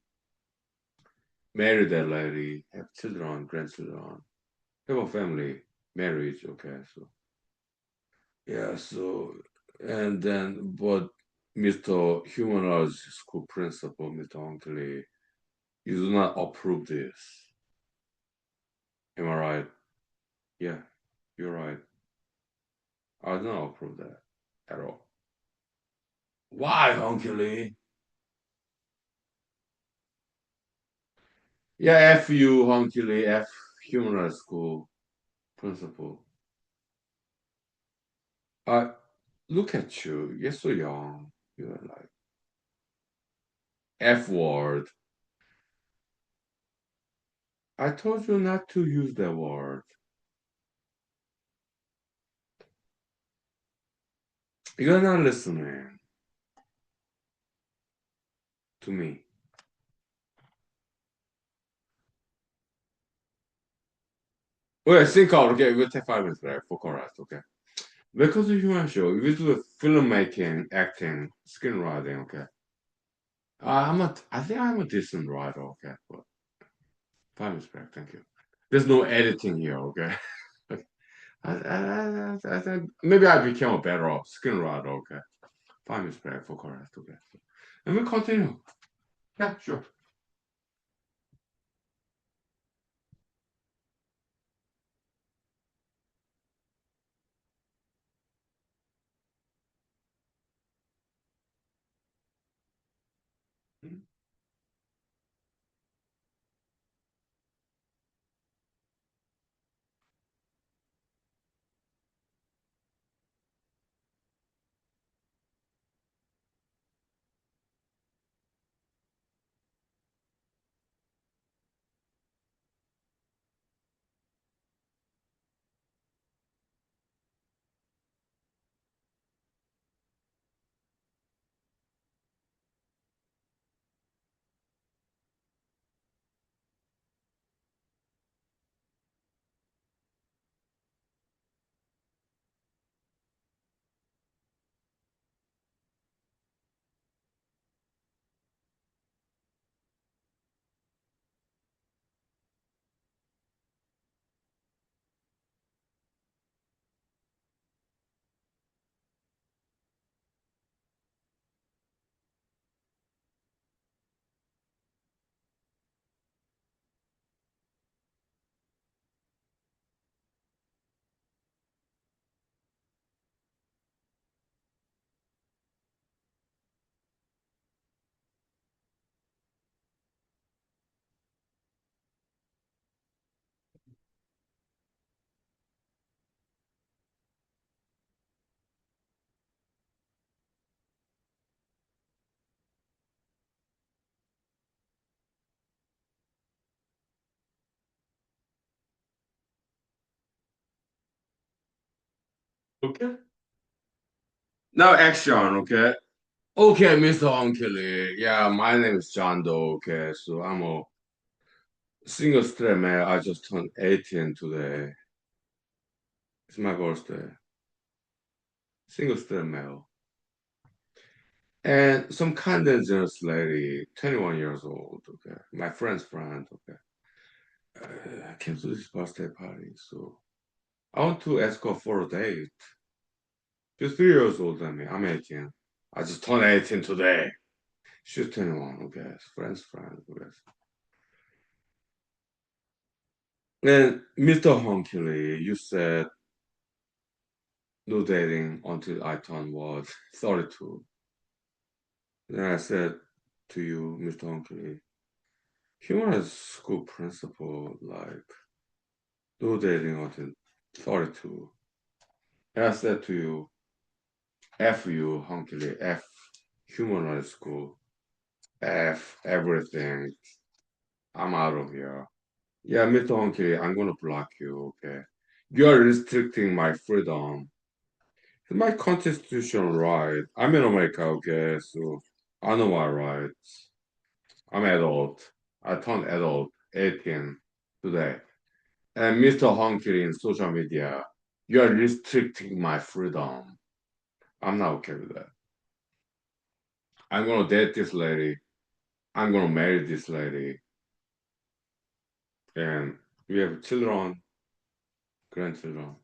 marry that lady, have children, grandchildren. Have a family, marriage, okay, so yeah, so and then but Mr. Human Rights School Principal, Mr. Hunkley, you do not approve this. Am I right? Yeah, you're right. I do not approve that at all. Why, Hunkley? Yeah, F you, Hunkley, F Human Rights School Principal. Uh look at you. You're so young. You're like F word. I told you not to use that word. You're not listening to me. Okay, think out. Okay, we'll take 5 minutes break for chorus. Okay. Because of human show, we do the filmmaking, acting, screenwriting. Okay. I think I'm a decent writer. Okay, but 5 minutes break. Thank you. There's no editing here. Okay. Okay. I think maybe I became a better screenwriter. Okay. 5 minutes break for chorus. Okay. And we continue. Yeah, sure. Okay. Now action, okay? Okay, Mr. Hunkily. Yeah, my name is John Doe, okay? So I'm a single straight male. I just turned 18 today. It's my birthday. Single straight male. And some kind and generous lady, 21 years old, okay? My friend's friend, okay? Came to this birthday party, so I want to ask her for a date. She's 3 years older than me. I'm 18. I just turned 18 today. She's 21, okay? Friend's friend, okay? And Mr. Hunkily, you said no dating until I turned was 32. Then I said to you, Mr. Hunkily, human has school principle like no dating until 32. And I said to you, F you, Hunkily, F human high school, F everything. I'm out of here. Yeah, Mr. Hunkily, I'm gonna block you, okay? You're restricting my freedom. My constitutional right. I'm in America, okay, so I know my rights. I'm adult. I turned adult, 18 today. And Mr. Hunky in social media, you are restricting my freedom. I'm not okay with that. I'm gonna date this lady. I'm gonna marry this lady. And we have children, grandchildren.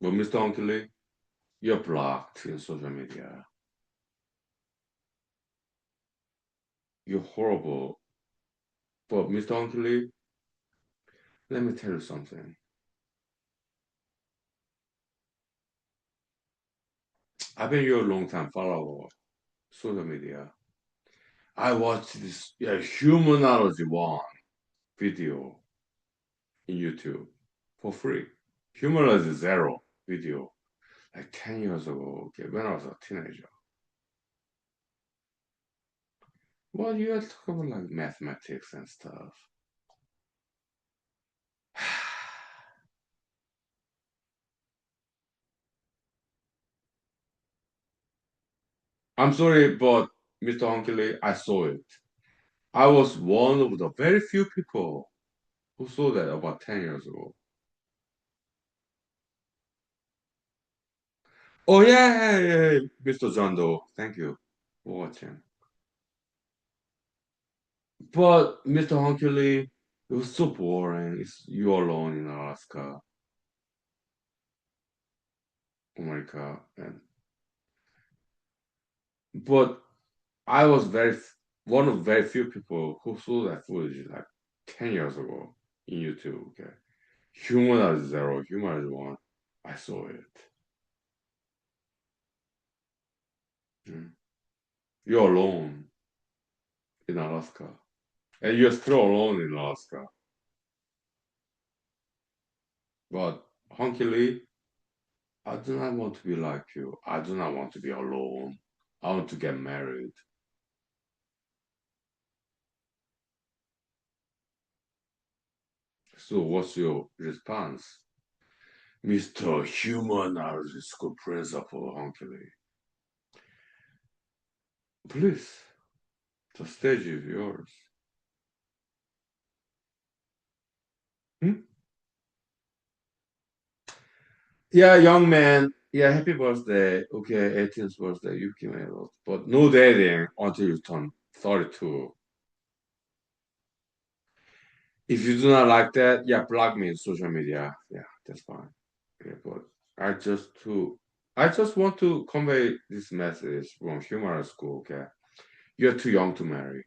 But Mr. Hunky, you're blocked in social media. You're horrible. But Mr. Hunky, let me tell you something. I've been your long time follower, social media. I watched this humanology one video in YouTube for free. Humanology zero video like 10 years ago, okay, when I was a teenager. Well, you had to talk about like mathematics and stuff. I'm sorry, but Mr. Hunkily, I saw it. I was one of the very few people who saw that about 10 years ago. Oh, yeah, yeah, yeah, Mr. John Doe. Thank you for watching. But Mr. Hunkily, it was so boring. It's you alone in Alaska, America, and but I was one of very few people who saw that footage like 10 years ago in YouTube. Okay, human as zero, human as one. I saw it. You're alone in Alaska. And you're still alone in Alaska. But Hunkey Lee, I do not want to be like you. I do not want to be alone. I want to get married. So what's your response? Mr. Human School Principal Hunkey Lee. Please, the stage is yours. Hmm? Yeah, young man. Yeah, happy birthday. Okay, 18th birthday, you can have it. But no dating until you turn 32. If you do not like that, yeah, block me in social media. Yeah, that's fine. Yeah, but I just want to convey this message from humor school, okay? You're too young to marry.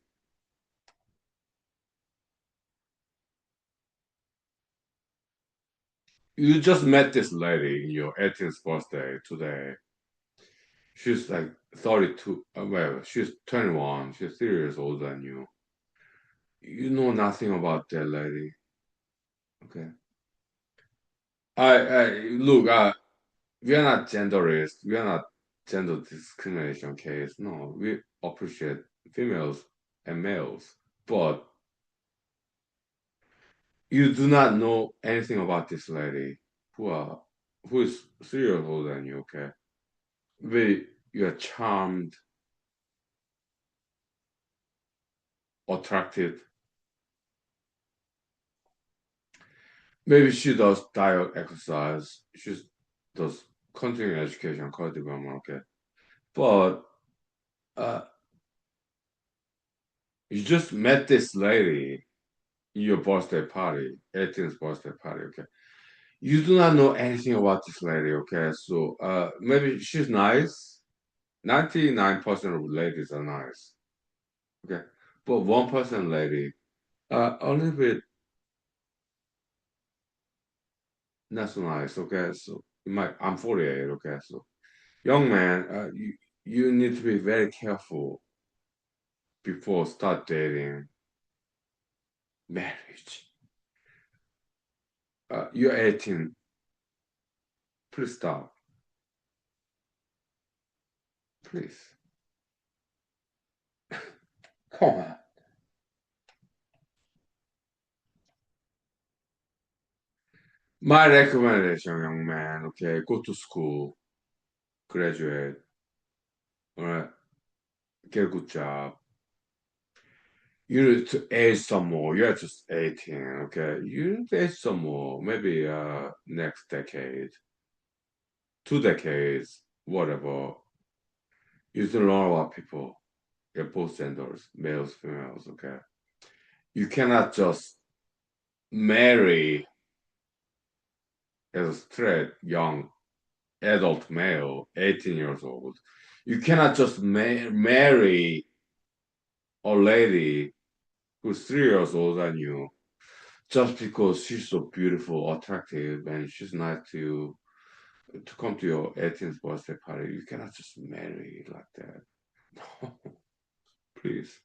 You just met this lady in your 18th birthday today. She's like 32. Well, she's 21. She's 3 years older than you. You know nothing about that lady. Okay. I look. We are not genderist. We are not gender discrimination case. No, we appreciate females and males, but you do not know anything about this lady who is 3 years older than you. Okay. You are charmed, attracted. Maybe she does diet, exercise. She does continuing education, career development. Okay, but uh, you just met this lady in your birthday party, 18th birthday party. Okay, you do not know anything about this lady. Okay, so maybe she's nice. 99% of ladies are nice. Okay, but 1% lady, a little bit not so nice. Okay, so I'm 48. Okay, so young man, you need to be very careful before start dating marriage. You're 18. Please stop. Please. Come on. My recommendation, young man, okay, go to school, graduate, all right, get a good job. You need to age some more. You're just 18, okay? You need to age some more. Maybe next decade, 2 decades, whatever. You need to learn about people, both genders, males, females, okay? You cannot just marry as a straight young adult male, 18 years old. You cannot just marry a lady who's 3 years older than you just because she's so beautiful, attractive, and she's nice to come to your 18th birthday party. You cannot just marry like that. No, please.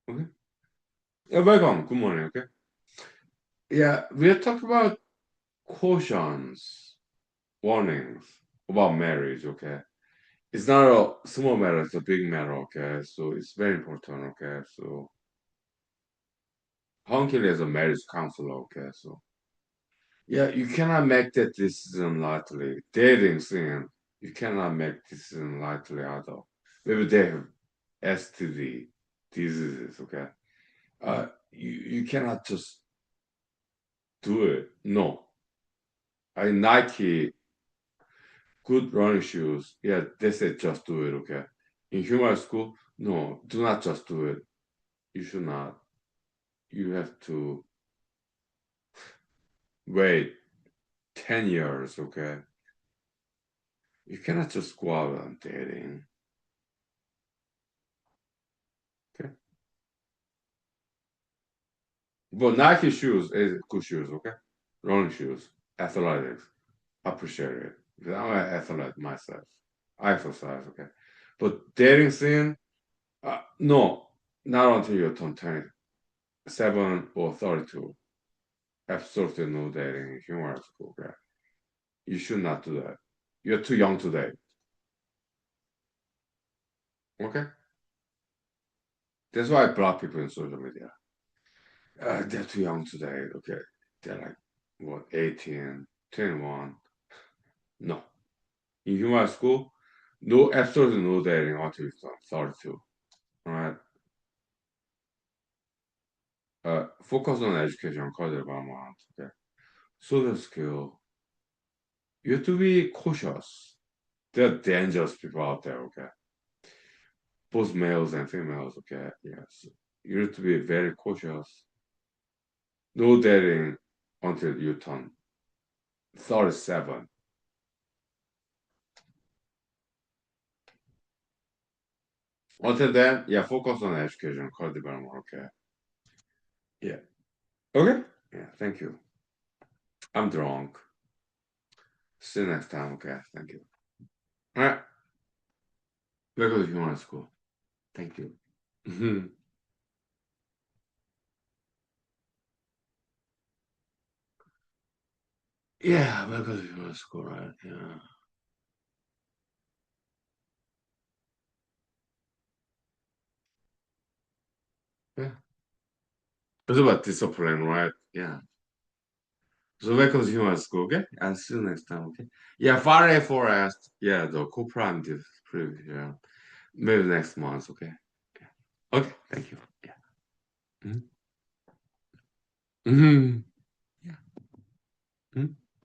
Okay. Yeah, welcome. Good morning. Okay. Yeah, we're talking about cautions, warnings about marriage. Okay. It's not a small matter, it's a big matter, okay? So it's very important, okay? So Hunkily is a marriage counselor, okay? So yeah, you cannot make that decision lightly. Dating scene, you cannot make decision lightly at all. Maybe they have STD diseases, okay? You cannot just do it. No. Nike, good running shoes. Yeah, they say just do it, okay? In human school, no, do not just do it. You should not. You have to wait 10 years, okay? You cannot just go out on dating, okay? But Nike shoes is good shoes, okay? Running shoes, athletics, appreciate it. Because I'm an athlete myself. exercise, okay. But dating scene, no, not until you turn 27 or 32. Absolutely no dating in humor school, okay? You should not do that. You're too young to date, okay? That's why I block people in social media. They're too young to date, okay? They're like, what, 18, 21? No. In humor school, no, absolutely no dating until you turn 32, all right? Focus on education, career development, okay? Social skill, you have to be cautious. There are dangerous people out there, okay? Both males and females, okay? Yes. You have to be very cautious. No dating until you turn 37. Until then, yeah, focus on education, career development, okay? Yeah. Okay? Yeah, thank you. I'm drunk. See you next time, okay? Thank you. All right. Welcome to Human School. Thank you. Yeah, welcome to Human School, right? Yeah. Yeah. It's about discipline, right? Yeah. So welcome to Human School, okay? I'll see you next time, okay? Yeah, Far Forest. Yeah, the co-prime is pretty, yeah. Maybe next month, okay? Okay, thank you. Yeah. Mhm.